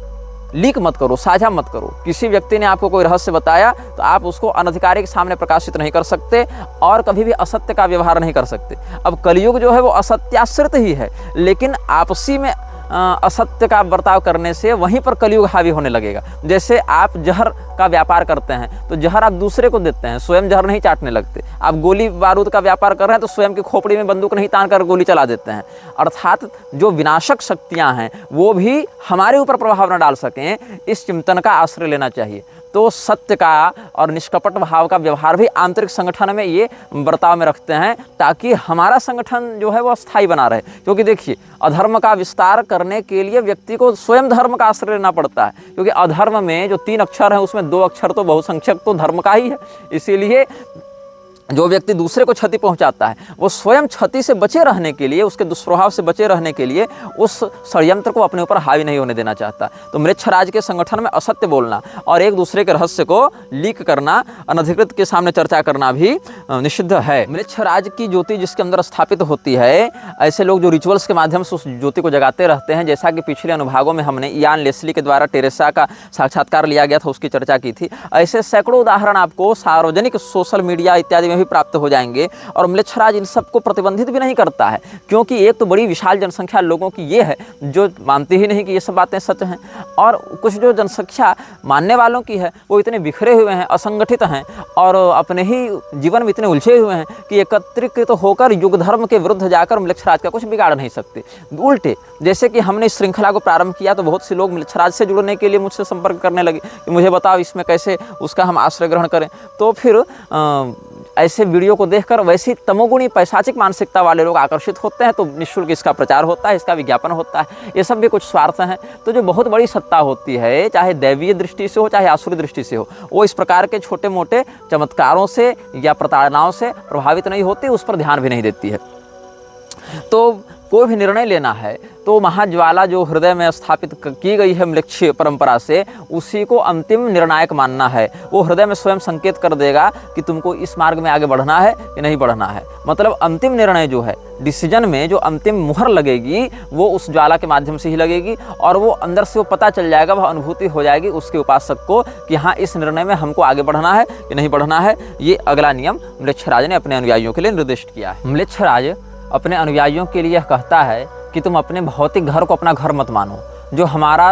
S1: लीक मत करो, साझा मत करो। किसी व्यक्ति ने आपको कोई रहस्य बताया तो आप उसको अनधिकारी के सामने प्रकाशित नहीं कर सकते और कभी भी असत्य का व्यवहार नहीं कर सकते। अब कलयुग जो है वो असत्याश्रित ही है, लेकिन आपसी में असत्य का बर्ताव करने से वहीं पर कलयुग हावी होने लगेगा। जैसे आप जहर का व्यापार करते हैं तो जहर आप दूसरे को देते हैं, स्वयं जहर नहीं चाटने लगते। आप गोली बारूद का व्यापार कर रहे हैं तो स्वयं की खोपड़ी में बंदूक नहीं तान कर गोली चला देते हैं। अर्थात जो विनाशक शक्तियां हैं वो भी हमारे ऊपर प्रभाव न डाल सकें, इस चिंतन का आश्रय लेना चाहिए। तो सत्य का और निष्कपट भाव का व्यवहार भी आंतरिक संगठन में ये बर्ताव में रखते हैं ताकि हमारा संगठन जो है वो स्थायी बना रहे। क्योंकि देखिए अधर्म का विस्तार करने के लिए व्यक्ति को स्वयं धर्म का आश्रय लेना पड़ता है, क्योंकि अधर्म में जो 3 अक्षर हैं उसमें 2 अक्षर तो बहुसंख्यक तो धर्म का ही है। इसीलिए जो व्यक्ति दूसरे को क्षति पहुंचाता है वो स्वयं क्षति से बचे रहने के लिए, उसके दुष्प्रभाव से बचे रहने के लिए उस षड्यंत्र को अपने ऊपर हावी नहीं होने देना चाहता। तो मृक्षराज के संगठन में असत्य बोलना और एक दूसरे के रहस्य को लीक करना, अनधिकृत के सामने चर्चा करना भी निषिद्ध है। मृक्षराज की ज्योति जिसके अंदर स्थापित होती है, ऐसे लोग जो रिचुअल्स के माध्यम से उस ज्योति को जगाते रहते हैं, जैसा कि पिछले अनुभागों में हमने इयान लेस्ली के द्वारा टेरेसा का साक्षात्कार लिया गया था उसकी चर्चा की थी। ऐसे सैकड़ों उदाहरण आपको सार्वजनिक सोशल मीडिया इत्यादि में भी प्राप्त हो जाएंगे। और मृक्षराज इन सबको प्रतिबंधित भी नहीं करता है, क्योंकि एक तो बड़ी विशाल जनसंख्या लोगों की ये है जो मानते ही नहीं कि ये सब बातें सच हैं, और कुछ जो जनसंख्या मानने वालों की है वो इतने बिखरे हुए हैं, असंगठित हैं और अपने ही जीवन में इतने उलझे हुए हैं कि एकत्रित होकर युग धर्म के विरुद्ध जाकर मृक्षराज का कुछ बिगाड़ नहीं सकते। उल्टे, जैसे कि हमने इस श्रृंखला को प्रारंभ किया तो बहुत से लोग मृक्षराज से जुड़ने के लिए मुझसे संपर्क करने लगे कि मुझे बताओ इसमें कैसे उसका हम आश्रय ग्रहण करें। तो फिर ऐसे वीडियो को देखकर वैसी तमोगुणी पैशाचिक मानसिकता वाले लोग आकर्षित होते हैं, तो निःशुल्क इसका प्रचार होता है, इसका विज्ञापन होता है। ये सब भी कुछ स्वार्थ हैं। तो जो बहुत बड़ी सत्ता होती है, चाहे दैवीय दृष्टि से हो चाहे आसुरी दृष्टि से हो, वो इस प्रकार के छोटे मोटे चमत्कारों से या प्रताड़नाओं से प्रभावित नहीं होती, उस पर ध्यान भी नहीं देती है। तो कोई भी निर्णय लेना है तो महाज्वाला जो हृदय में स्थापित की गई है म्लेच्छ परंपरा से, उसी को अंतिम निर्णायक मानना है। वो हृदय में स्वयं संकेत कर देगा कि तुमको इस मार्ग में आगे बढ़ना है कि नहीं बढ़ना है। मतलब अंतिम निर्णय जो है, डिसीजन में जो अंतिम मुहर लगेगी वो उस ज्वाला के माध्यम से ही लगेगी, और वो अंदर से वो पता चल जाएगा, वह अनुभूति हो जाएगी उसके उपासक को कि हाँ, इस निर्णय में हमको आगे बढ़ना है कि नहीं बढ़ना है। ये अगला नियम म्लेच्छराज ने अपने अनुयायियों के लिए निर्दिष्ट किया है। म्लेच्छराज अपने अनुयायियों के लिए कहता है कि तुम अपने भौतिक घर को अपना घर मत मानो। जो हमारा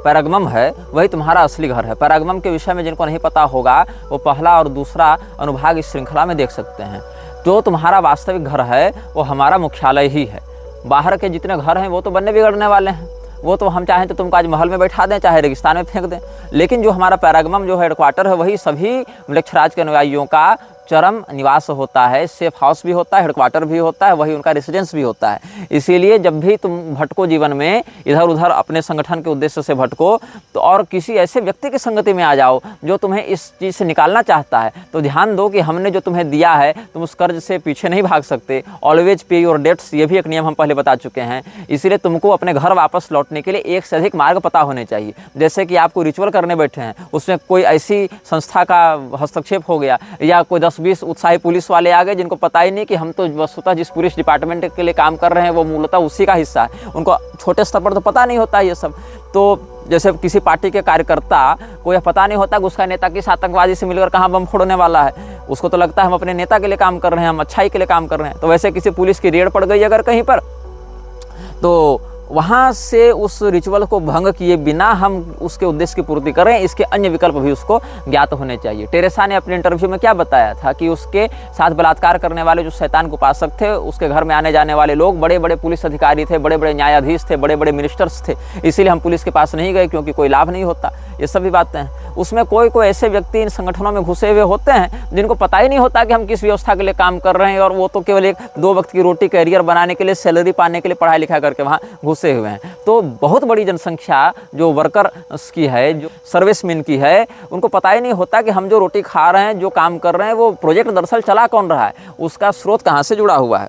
S1: पैरागमम है वही तुम्हारा असली घर है। पैरागमम के विषय में जिनको नहीं पता होगा, वो पहला और दूसरा अनुभाग इस श्रृंखला में देख सकते हैं। जो तुम्हारा वास्तविक घर है वो हमारा मुख्यालय ही है। बाहर के जितने घर हैं वो तो बनने बिगड़ने वाले हैं, वो तो हम चाहें तो तुमको आज महल में बैठा दें, चाहे रेगिस्तान में फेंक दें। लेकिन जो हमारा पैरागमम जो हेडक्वार्टर है, वही सभी म्लेच्छराज के अनुयायियों का चरम निवास होता है। सेफ हाउस भी होता है, हेडक्वार्टर भी होता है, वही उनका रेसिडेंस भी होता है। इसीलिए जब भी तुम भटको जीवन में, इधर उधर अपने संगठन के उद्देश्य से भटको, तो और किसी ऐसे व्यक्ति की संगति में आ जाओ जो तुम्हें इस चीज़ से निकालना चाहता है, तो ध्यान दो कि हमने जो तुम्हें दिया है, तुम उस कर्ज से पीछे नहीं भाग सकते। ऑलवेज पे योर डेट्स, ये भी एक नियम हम पहले बता चुके हैं। इसीलिए तुमको अपने घर वापस लौटने के लिए एक से अधिक मार्ग पता होने चाहिए। जैसे कि आप कोई रिचुअल करने बैठे हैं, उसमें कोई ऐसी संस्था का हस्तक्षेप हो गया, या कोई 10-20 उत्साही पुलिस वाले आ गए जिनको पता ही नहीं कि हम तो वस्तुतः जिस पुलिस डिपार्टमेंट के लिए काम कर रहे हैं वो मूलतः उसी का हिस्सा है। उनको छोटे स्तर पर तो पता नहीं होता ये सब। तो जैसे किसी पार्टी के कार्यकर्ता को यह पता नहीं होता कि उसका नेता किस आतंकवादी से मिलकर कहाँ बम फोड़ने वाला है। उसको तो लगता है हम अपने नेता के लिए काम कर रहे हैं, हम अच्छाई के लिए काम कर रहे हैं। तो वैसे किसी पुलिस की रेड पड़ गई अगर कहीं पर, तो वहाँ से उस रिचुअल को भंग किए बिना हम उसके उद्देश्य की पूर्ति करें, इसके अन्य विकल्प भी उसको ज्ञात होने चाहिए। टेरेसा ने अपने इंटरव्यू में क्या बताया था कि उसके साथ बलात्कार करने वाले जो शैतान के उपासक थे, उसके घर में आने जाने वाले लोग बड़े बड़े पुलिस अधिकारी थे, बड़े बड़े न्यायाधीश थे, बड़े बड़े मिनिस्टर्स थे। इसीलिए हम पुलिस के पास नहीं गए क्योंकि कोई लाभ नहीं होता। ये सभी बातें हैं। उसमें कोई कोई ऐसे व्यक्ति इन संगठनों में घुसे हुए होते हैं जिनको पता ही नहीं होता कि हम किस व्यवस्था के लिए काम कर रहे हैं, और वो तो केवल एक 2 वक्त की रोटी कैरियर बनाने के लिए, सैलरी पाने के लिए पढ़ाई लिखा करके वहाँ घुसे हुए हैं। तो बहुत बड़ी जनसंख्या जो वर्कर्स की है, जो सर्विसमैन की है, उनको पता ही नहीं होता कि हम जो रोटी खा रहे हैं, जो काम कर रहे हैं, वो प्रोजेक्ट दरअसल चला कौन रहा है, उसका स्रोत कहाँ से जुड़ा हुआ है।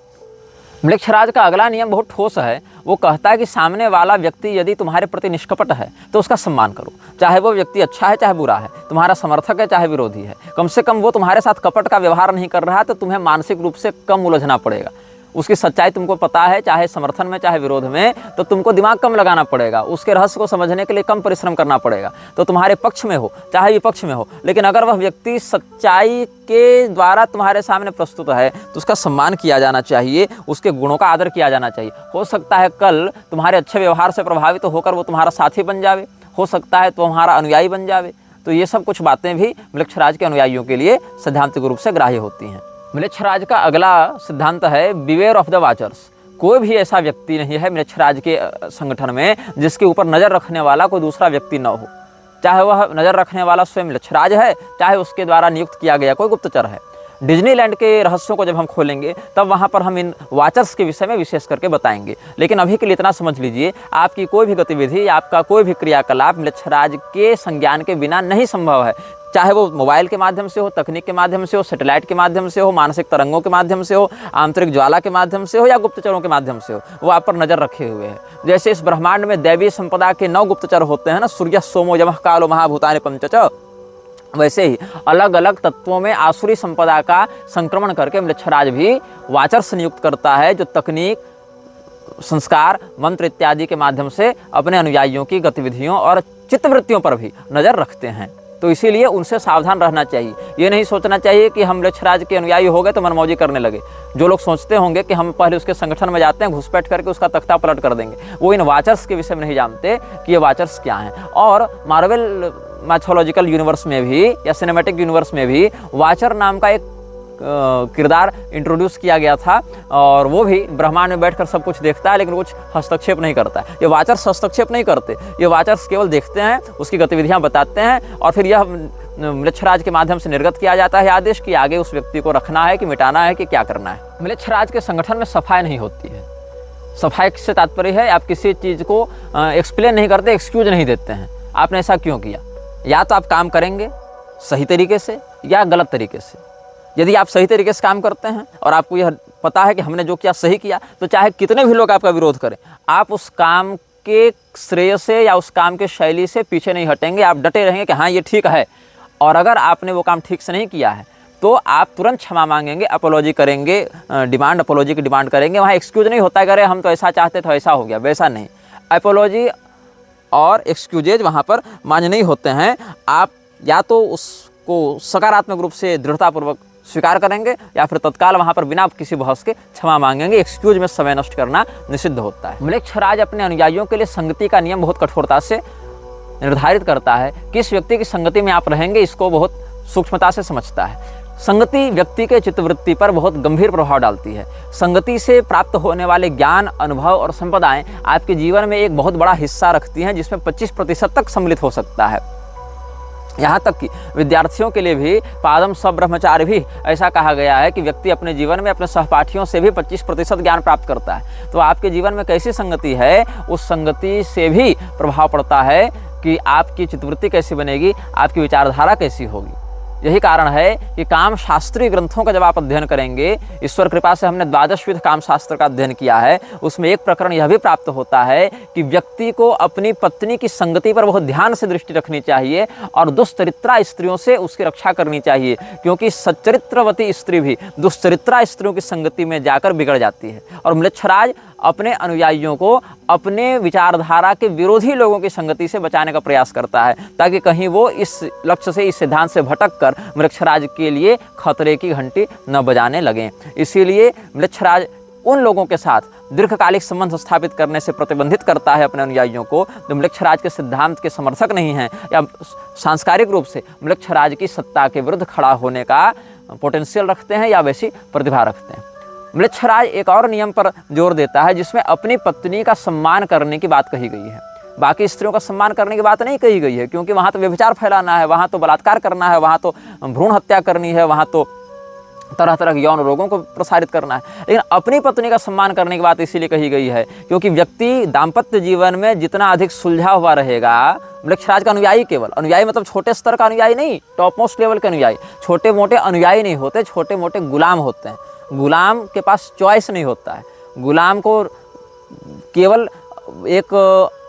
S1: म्लेच्छराज का अगला नियम बहुत ठोस है। वो कहता है कि सामने वाला व्यक्ति यदि तुम्हारे प्रति निष्कपट है तो उसका सम्मान करो, चाहे वो व्यक्ति अच्छा है चाहे बुरा है, तुम्हारा समर्थक है चाहे विरोधी है। कम से कम वो तुम्हारे साथ कपट का व्यवहार नहीं कर रहा है तो तुम्हें मानसिक रूप से कम उलझना पड़ेगा। उसकी सच्चाई तुमको पता है, चाहे समर्थन में चाहे विरोध में, तो तुमको दिमाग कम लगाना पड़ेगा। उसके रहस्य को समझने के लिए कम परिश्रम करना पड़ेगा। तो तुम्हारे पक्ष में हो चाहे विपक्ष में हो, लेकिन अगर वह व्यक्ति सच्चाई के द्वारा तुम्हारे सामने प्रस्तुत है तो उसका सम्मान किया जाना चाहिए, उसके गुणों का आदर किया जाना चाहिए। हो सकता है कल तुम्हारे अच्छे व्यवहार से प्रभावित होकर वो तुम्हारा साथी बन जावे, हो सकता है तुम्हारा अनुयायी बन जावे। तो ये सब कुछ बातें भी म्लेच्छराज के अनुयायियों के लिए सैद्धांतिक रूप से ग्राह्य होती हैं। म्लेच्छराज का अगला सिद्धांत है बिवेयर ऑफ द वाचर्स। कोई भी ऐसा व्यक्ति नहीं है म्लेच्छराज के संगठन में जिसके ऊपर नज़र रखने वाला कोई दूसरा व्यक्ति न हो। चाहे वह नज़र रखने वाला स्वयं म्लेच्छराज है, चाहे उसके द्वारा नियुक्त किया गया कोई गुप्तचर है। डिज्नीलैंड के रहस्यों को जब हम खोलेंगे तब वहाँ पर हम इन वाचर्स के विषय में विशेष करके बताएंगे। लेकिन अभी के लिए इतना समझ लीजिए, आपकी कोई भी गतिविधि, आपका कोई भी क्रियाकलाप म्लेच्छराज के संज्ञान के बिना नहीं संभव है। चाहे वो मोबाइल के माध्यम से हो, तकनीक के माध्यम से हो, सैटेलाइट के माध्यम से हो, मानसिक तरंगों के माध्यम से हो, आंतरिक ज्वाला के माध्यम से हो, या गुप्तचरों के माध्यम से हो, वो आप पर नज़र रखे हुए हैं। जैसे इस ब्रह्मांड में दैवीय संपदा के 9 गुप्तचर होते हैं ना, सूर्य सोमो यमः कालो महाभूतानि पंचच, वैसे ही अलग अलग तत्वों में आसुरी संपदा का संक्रमण करके म्लेच्छराज भी वाचर्स नियुक्त करता है, जो तकनीक, संस्कार, मंत्र इत्यादि के माध्यम से अपने अनुयायियों की गतिविधियों और चित्तवृत्तियों पर भी नज़र रखते हैं। तो इसीलिए उनसे सावधान रहना चाहिए। ये नहीं सोचना चाहिए कि हम म्लेच्छराज के अनुयायी हो गए तो मनमौजी करने लगे। जो लोग सोचते होंगे कि हम पहले उसके संगठन में जाते हैं, घुसपैठ करके उसका तख्ता पलट कर देंगे, वो इन वाचर्स के विषय में नहीं जानते कि ये वाचर्स क्या हैं। और मार्वल मैथोलॉजिकल यूनिवर्स में भी या सिनेमैटिक यूनिवर्स में भी वाचर नाम का एक किरदार इंट्रोड्यूस किया गया था, और वो भी ब्रह्मांड में बैठकर सब कुछ देखता है लेकिन कुछ हस्तक्षेप नहीं करता है। ये वाचर्स हस्तक्षेप नहीं करते, ये वाचर्स केवल देखते हैं, उसकी गतिविधियां बताते हैं, और फिर यह म्लेच्छराज के माध्यम से निर्गत किया जाता है आदेश कि आगे उस व्यक्ति को रखना है कि मिटाना है कि क्या करना है। म्लेच्छराज के संगठन में सफाई नहीं होती है। सफाई से तात्पर्य है आप किसी चीज़ को एक्सप्लेन नहीं करते, एक्सक्यूज नहीं देते हैं, आपने ऐसा क्यों किया। या तो आप काम करेंगे सही तरीके से या गलत तरीके से। यदि आप सही तरीके से काम करते हैं और आपको यह पता है कि हमने जो किया सही किया, तो चाहे कितने भी लोग आपका विरोध करें, आप उस काम के श्रेय से या उस काम के शैली से पीछे नहीं हटेंगे, आप डटे रहेंगे कि हाँ ये ठीक है। और अगर आपने वो काम ठीक से नहीं किया है तो आप तुरंत क्षमा मांगेंगे, अपोलॉजी करेंगे, अपोलॉजी की डिमांड करेंगे। वहाँ एक्सक्यूज नहीं होता है कि अरे हम तो ऐसा चाहते तो ऐसा हो गया, वैसा नहीं। अपोलॉजी और एक्सक्यूजेज वहाँ पर मान्य नहीं होते हैं। आप या तो उसको सकारात्मक रूप से दृढ़तापूर्वक स्वीकार करेंगे या फिर तत्काल वहाँ पर बिना किसी बहस के क्षमा मांगेंगे। एक्सक्यूज में समय नष्ट करना निषिद्ध होता है। म्लेच्छराज अपने अनुयायियों के लिए संगति का नियम बहुत कठोरता से निर्धारित करता है। किस व्यक्ति की संगति में आप रहेंगे इसको बहुत सूक्ष्मता से समझता है। संगति व्यक्ति के चित्तवृत्ति पर बहुत गंभीर प्रभाव डालती है। संगति से प्राप्त होने वाले ज्ञान, अनुभव और संपदाएं आपके जीवन में एक बहुत बड़ा हिस्सा रखती हैं, जिसमें 25% तक सम्मिलित हो सकता है। यहाँ तक कि विद्यार्थियों के लिए भी पादम सब ब्रह्मचार्य भी ऐसा कहा गया है कि व्यक्ति अपने जीवन में अपने सहपाठियों से भी 25% ज्ञान प्राप्त करता है। तो आपके जीवन में कैसी संगति है, उस संगति से भी प्रभाव पड़ता है कि आपकी चित्तवृत्ति कैसी बनेगी, आपकी विचारधारा कैसी होगी। यही कारण है कि काम शास्त्रीय ग्रंथों का जब आप अध्ययन करेंगे, ईश्वर कृपा से हमने 12 विध काम शास्त्र का अध्ययन किया है, उसमें एक प्रकरण यह भी प्राप्त होता है कि व्यक्ति को अपनी पत्नी की संगति पर बहुत ध्यान से दृष्टि रखनी चाहिए और दुष्चरित्रा स्त्रियों से उसकी रक्षा करनी चाहिए, क्योंकि सच्चरित्रवती स्त्री भी दुष्चरित्रा स्त्रियों की संगति में जाकर बिगड़ जाती है। और म्लेच्छराज अपने अनुयायियों को अपने विचारधारा के विरोधी लोगों की संगति से बचाने का प्रयास करता है, ताकि कहीं वो इस लक्ष्य से, इस सिद्धांत से भटक कर म्लेच्छराज के लिए खतरे की घंटी न बजाने लगें। इसीलिए म्लेच्छराज उन लोगों के साथ दीर्घकालिक संबंध स्थापित करने से प्रतिबंधित करता है अपने अनुयायियों को जो म्लेच्छराज के सिद्धांत के समर्थक नहीं हैं या सांस्कारिक रूप से म्लेच्छराज की सत्ता के विरुद्ध खड़ा होने का पोटेंशियल रखते हैं या वैसी प्रतिभा रखते हैं। म्लेच्छराज एक और नियम पर जोर देता है जिसमें अपनी पत्नी का सम्मान करने की बात कही गई है। बाकी स्त्रियों का सम्मान करने की बात नहीं कही गई है, क्योंकि वहाँ तो व्यभिचार फैलाना है, वहाँ तो बलात्कार करना है, वहाँ तो भ्रूण हत्या करनी है, वहाँ तो तरह तरह के यौन रोगों को प्रसारित करना है। लेकिन अपनी पत्नी का सम्मान करने की बात इसीलिए कही गई है क्योंकि व्यक्ति दाम्पत्य जीवन में जितना अधिक सुलझा हुआ रहेगा, म्लेच्छराज का अनुयायी, केवल अनुयायी मतलब छोटे स्तर का अनुयायी नहीं, टॉप मोस्ट लेवल के अनुयायी, छोटे मोटे अनुयायी नहीं होते, छोटे मोटे गुलाम होते हैं। गुलाम के पास चॉइस नहीं होता है। गुलाम को केवल एक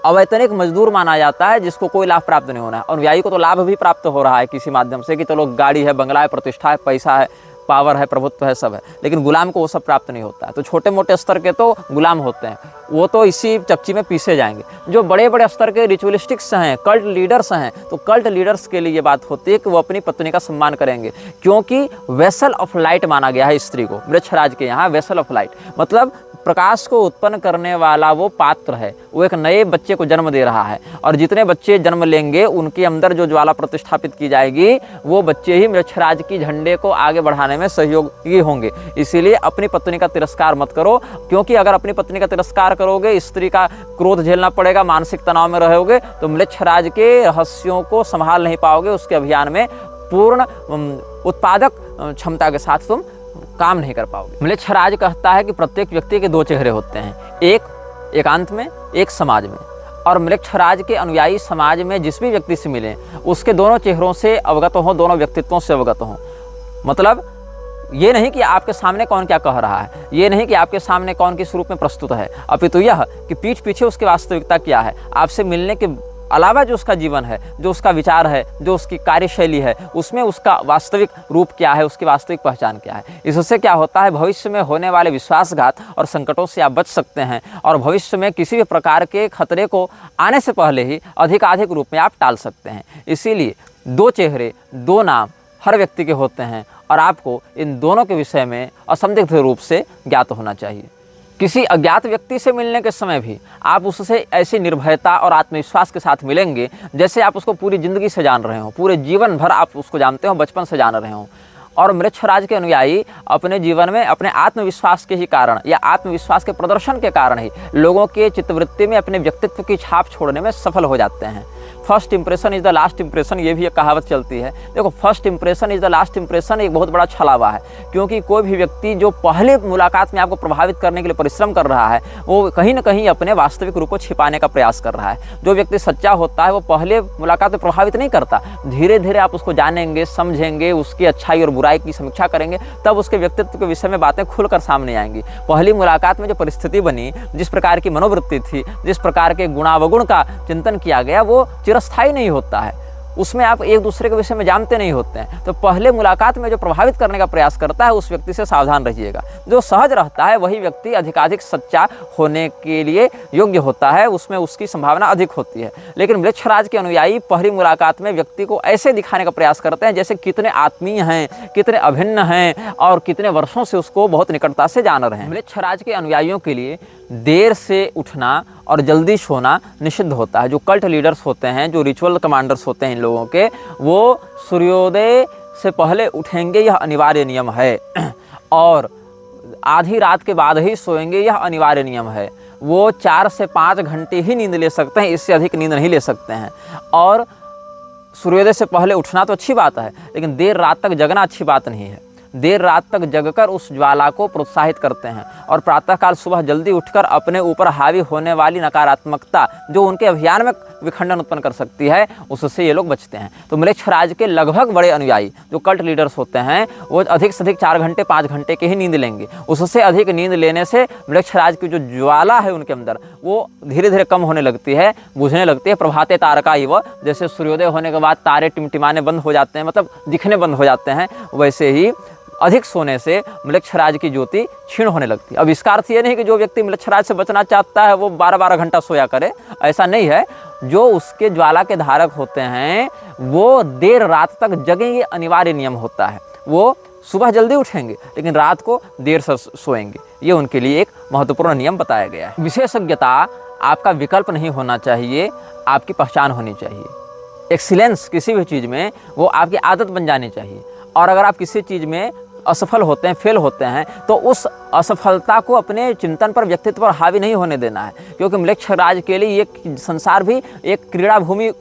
S1: अवैतनिक मजदूर माना जाता है जिसको कोई लाभ प्राप्त नहीं होना है। अनुयायी को तो लाभ भी प्राप्त हो रहा है किसी माध्यम से कि चलो गाड़ी है, बंगला है, प्रतिष्ठा है, पैसा है, पावर है, प्रभुत्व है, सब है, लेकिन गुलाम को वो सब प्राप्त नहीं होता है। तो छोटे मोटे स्तर के तो गुलाम होते हैं, वो तो इसी चक्की में पीसे जाएंगे। जो बड़े बड़े स्तर के रिचुअलिस्टिक्स हैं, कल्ट लीडर्स हैं, तो कल्ट लीडर्स के लिए ये बात होती है कि वो अपनी पत्नी का सम्मान करेंगे, क्योंकि वेसल ऑफ लाइट माना गया है स्त्री को। म्लेच्छराज के यहाँ वेसल ऑफ लाइट मतलब प्रकाश को उत्पन्न करने वाला वो पात्र है, वो एक नए बच्चे को जन्म दे रहा है, और जितने बच्चे जन्म लेंगे उनके अंदर जो ज्वाला प्रतिष्ठापित की जाएगी वो बच्चे ही म्लेच्छराज की झंडे को आगे बढ़ाने में सहयोगी होंगे। इसीलिए अपनी पत्नी का तिरस्कार मत करो, क्योंकि अगर अपनी पत्नी का तिरस्कार करोगे, स्त्री का क्रोध झेलना पड़ेगा, मानसिक तनाव में रहोगे, तो म्लेच्छराज के रहस्यों को संभाल नहीं पाओगे, उसके अभियान में पूर्ण उत्पादक क्षमता के साथ तुम काम नहीं कर पाओगे। म्लेच्छराज कहता है कि प्रत्येक व्यक्ति के दो चेहरे होते हैं, एक एकांत में, एक समाज में। और म्लेच्छराज के अनुयायी समाज में जिस भी व्यक्ति से मिले उसके दोनों चेहरों से अवगत हों, दोनों व्यक्तित्वों से अवगत हों। मतलब ये नहीं कि आपके सामने कौन क्या कह रहा है, ये नहीं कि आपके सामने कौन किस रूप में प्रस्तुत है, अपितु यह कि पीठ पीछे उसकी वास्तविकता क्या है, आपसे मिलने के अलावा जो उसका जीवन है, जो उसका विचार है, जो उसकी कार्यशैली है, उसमें उसका वास्तविक रूप क्या है, उसकी वास्तविक पहचान क्या है। इससे क्या होता है, भविष्य में होने वाले विश्वासघात और संकटों से आप बच सकते हैं और भविष्य में किसी भी प्रकार के खतरे को आने से पहले ही अधिकाधिक रूप में आप टाल सकते हैं। इसीलिए दो चेहरे, दो नाम हर व्यक्ति के होते हैं और आपको इन दोनों के विषय में असंदिग्ध रूप से ज्ञात होना चाहिए। किसी अज्ञात व्यक्ति से मिलने के समय भी आप उससे ऐसी निर्भयता और आत्मविश्वास के साथ मिलेंगे जैसे आप उसको पूरी ज़िंदगी से जान रहे हो, पूरे जीवन भर आप उसको जानते हो, बचपन से जान रहे हो। और म्लेच्छराज के अनुयायी अपने जीवन में अपने आत्मविश्वास के ही कारण या आत्मविश्वास के प्रदर्शन के कारण ही लोगों के चित्तवृत्ति में अपने व्यक्तित्व की छाप छोड़ने में सफल हो जाते हैं। First impression is the last impression, ये भी एक कहावत चलती है। देखो, first impression is the last impression एक बहुत बड़ा छलावा है, क्योंकि कोई भी व्यक्ति जो पहले मुलाकात में आपको प्रभावित करने के लिए परिश्रम कर रहा है, वो कहीं ना कहीं अपने वास्तविक रूप को छिपाने का प्रयास कर रहा है। जो व्यक्ति सच्चा होता है वो पहले मुलाकात में प्रभावित नहीं करता, धीरे धीरे आप उसको जानेंगे, समझेंगे, उसकी अच्छाई और बुराई की समीक्षा करेंगे, तब उसके व्यक्तित्व के विषय में बातें खुलकर सामने आएंगी। पहली मुलाकात में जो परिस्थिति बनी, जिस प्रकार की मनोवृत्ति थी, जिस प्रकार के गुणावगुण का चिंतन किया गया, वो चिरस्थायी नहीं होता है, उसमें आप एक दूसरे के विषय में जानते नहीं होते हैं। तो पहले मुलाकात में जो प्रभावित करने का प्रयास करता है उस व्यक्ति से सावधान रहिएगा। जो सहज रहता है वही व्यक्ति अधिकाधिक सच्चा होने के लिए योग्य होता है, उसमें उसकी संभावना अधिक होती है। लेकिन वृक्षराज के अनुयायी पहली मुलाकात में व्यक्ति को ऐसे दिखाने का प्रयास करते हैं जैसे कितने आत्मीय हैं, कितने अभिन्न हैं और कितने वर्षों से उसको बहुत निकटता से जान रहे हैं। वृक्षराज के अनुयायियों के लिए देर से उठना और जल्दी सोना निषिद्ध होता है। जो कल्ट लीडर्स होते हैं, जो रिचुअल कमांडर्स होते हैं इन लोगों के, वो सूर्योदय से पहले उठेंगे, यह अनिवार्य नियम है, और आधी रात के बाद ही सोएंगे, यह अनिवार्य नियम है। वो 4 से 5 घंटे ही नींद ले सकते हैं, इससे अधिक नींद नहीं ले सकते हैं। और सूर्योदय से पहले उठना तो अच्छी बात है, लेकिन देर रात तक जगना अच्छी बात नहीं है। देर रात तक जगकर उस ज्वाला को प्रोत्साहित करते हैं और प्रातःकाल सुबह जल्दी उठकर अपने ऊपर हावी होने वाली नकारात्मकता जो उनके अभियान में विखंडन उत्पन्न कर सकती है, उससे ये लोग बचते हैं। तो वृक्षराज के लगभग बड़े अनुयायी जो कल्ट लीडर्स होते हैं वो अधिक से अधिक 4 घंटे 5 घंटे की ही नींद लेंगे। उससे अधिक नींद लेने से वृक्षराज की जो ज्वाला है उनके अंदर वो धीरे धीरे कम होने लगती है, बुझने लगती है। प्रभाते तारका इव, जैसे सूर्योदय होने के बाद तारे टिमटिमाने बंद हो जाते हैं, मतलब दिखने बंद हो जाते हैं, वैसे ही अधिक सोने से वृक्षराज की ज्योति क्षीण होने लगती है। अब इसका अर्थ ये नहीं कि जो व्यक्ति वृक्षराज से बचना चाहता है वो 12-12 घंटा सोया करे, ऐसा नहीं है। जो उसके ज्वाला के धारक होते हैं वो देर रात तक जगेंगे, अनिवार्य नियम होता है। वो सुबह जल्दी उठेंगे लेकिन रात को देर से सोएंगे, ये उनके लिए एक महत्वपूर्ण नियम बताया गया है। विशेषज्ञता आपका विकल्प नहीं होना चाहिए, आपकी पहचान होनी चाहिए। एक्सीलेंस किसी भी चीज़ में वो आपकी आदत बन जानी चाहिए। और अगर आप किसी चीज़ में असफल होते हैं, फेल होते हैं, तो उस असफलता को अपने चिंतन पर, व्यक्तित्व पर हावी नहीं होने देना है, क्योंकि वृक्षराज के लिए ये संसार भी एक क्रीड़ा भूमि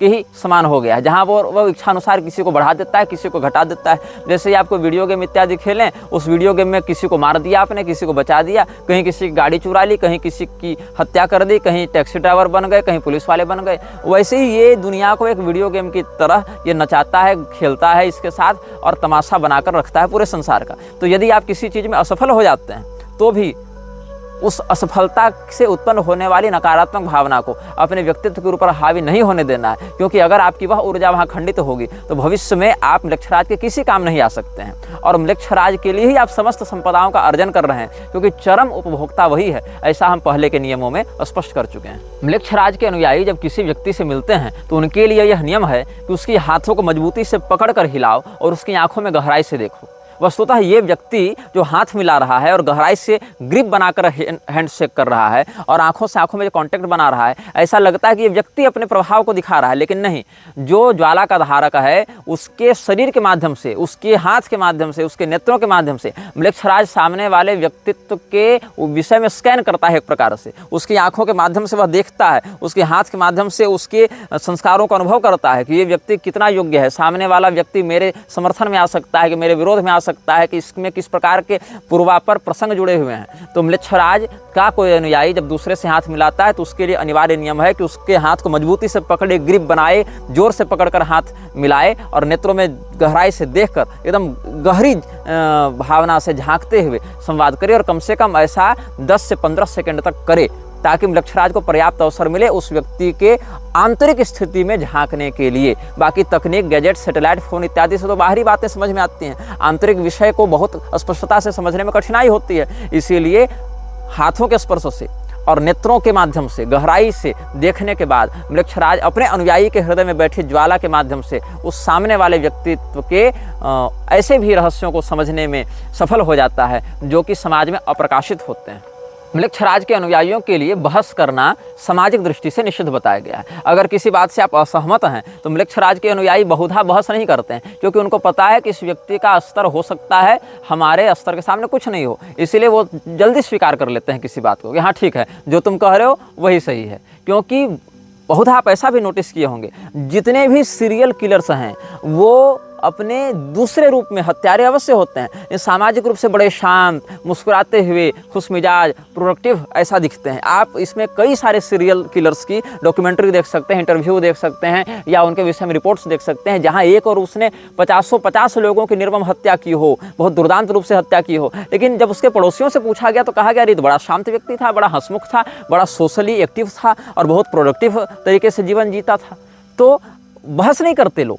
S1: के ही समान हो गया है, जहाँ वो इच्छानुसार किसी को बढ़ा देता है, किसी को घटा देता है। जैसे ही आपको वीडियो गेम इत्यादि खेलें, उस वीडियो गेम में किसी को मार दिया आपने, किसी को बचा दिया, कहीं किसी की गाड़ी चुरा ली, कहीं किसी की हत्या कर दी, कहीं टैक्सी ड्राइवर बन गए, कहीं पुलिस वाले बन गए। वैसे ही ये दुनिया को एक वीडियो गेम की तरह ये नचाता है, खेलता है इसके साथ और तमाशा बनाकर रखता है पूरे संसार का। तो यदि आप किसी चीज़ में असफल हो जाते हैं तो भी उस असफलता से उत्पन्न होने वाली नकारात्मक भावना को अपने व्यक्तित्व के ऊपर हावी नहीं होने देना है, क्योंकि अगर आपकी वह ऊर्जा वहाँ खंडित होगी तो भविष्य में आप वृक्षराज के किसी काम नहीं आ सकते हैं। और वृक्षराज के लिए ही आप समस्त संपदाओं का अर्जन कर रहे हैं, क्योंकि चरम उपभोक्ता वही है, ऐसा हम पहले के नियमों में स्पष्ट कर चुके हैं। वृक्षराज के अनुयायी जब किसी व्यक्ति से मिलते हैं तो उनके लिए यह नियम है कि उसकी हाथों को मजबूती से पकड़ कर हिलाओ और उसकी आंखों में गहराई से देखो। वस्तुतः ये व्यक्ति जो हाथ मिला रहा है और गहराई से ग्रिप बनाकर हैंड शेक कर रहा है और आंखों से आंखों में जो कांटेक्ट बना रहा है, ऐसा लगता है कि ये व्यक्ति अपने प्रभाव को दिखा रहा है, लेकिन नहीं। जो ज्वाला का धारक है उसके शरीर के माध्यम से, उसके हाथ के माध्यम से, उसके नेत्रों के माध्यम से वृक्षराज सामने वाले व्यक्तित्व के विषय में स्कैन करता है। एक प्रकार से उसकी आंखों के माध्यम से वह देखता है, उसके हाथ के माध्यम से उसके संस्कारों का अनुभव करता है कि ये व्यक्ति कितना योग्य है, सामने वाला व्यक्ति मेरे समर्थन में आ सकता है कि मेरे विरोध में आ सकता है, कि इसमें किस प्रकार के पूर्वापर प्रसंग जुड़े हुए हैं। तो वृक्षराज का कोई अनुयायी जब दूसरे से हाथ मिलाता है तो उसके लिए अनिवार्य नियम है कि उसके हाथ को मजबूती से पकड़े, ग्रिप बनाए, जोर से पकड़कर हाथ मिलाए और नेत्रों में गहराई से देखकर एकदम गहरी भावना से झांकते हुए संवाद करे, और कम से कम ऐसा 10 से 15 सेकंड तक करे, ताकि वृक्षराज को पर्याप्त अवसर मिले उस व्यक्ति के आंतरिक स्थिति में झांकने के लिए। बाकी तकनीक, गैजेट, सैटेलाइट फोन इत्यादि से तो बाहरी बातें समझ में आती हैं, आंतरिक विषय को बहुत स्पष्टता से समझने में कठिनाई होती है। इसीलिए हाथों के स्पर्श से और नेत्रों के माध्यम से गहराई से देखने के बाद वृक्षराज अपने अनुयायी के हृदय में बैठी ज्वाला के माध्यम से उस सामने वाले व्यक्तित्व के ऐसे भी रहस्यों को समझने में सफल हो जाता है जो कि समाज में अप्रकाशित होते हैं। वृक्षराज के अनुयायियों के लिए बहस करना सामाजिक दृष्टि से निषिद्ध बताया गया है। अगर किसी बात से आप असहमत हैं तो वृक्षराज के अनुयायी बहुधा बहस नहीं करते हैं, क्योंकि उनको पता है कि इस व्यक्ति का स्तर हो सकता है हमारे स्तर के सामने कुछ नहीं हो, इसीलिए वो जल्दी स्वीकार कर लेते हैं किसी बात को कि हाँ ठीक है, जो तुम कह रहे हो वही सही है। क्योंकि बहुत आप ऐसा भी नोटिस किए होंगे, जितने भी सीरियल किलर्स हैं वो अपने दूसरे रूप में हत्यारे अवश्य होते हैं, ये सामाजिक रूप से बड़े शांत, मुस्कुराते हुए, खुशमिजाज, प्रोडक्टिव ऐसा दिखते हैं। आप इसमें कई सारे सीरियल किलर्स की डॉक्यूमेंट्री देख सकते हैं, इंटरव्यू देख सकते हैं, या उनके विषय में रिपोर्ट्स देख सकते हैं, जहां एक और उसने 50 लोगों की निर्मम हत्या की हो, बहुत दुर्दांत रूप से हत्या की हो। लेकिन जब उसके पड़ोसियों से पूछा गया तो कहा गया अरे बड़ा शांत व्यक्ति था, बड़ा हंसमुख था, बड़ा सोशली एक्टिव था और बहुत प्रोडक्टिव तरीके से जीवन जीता था। तो बहस नहीं करते लोग,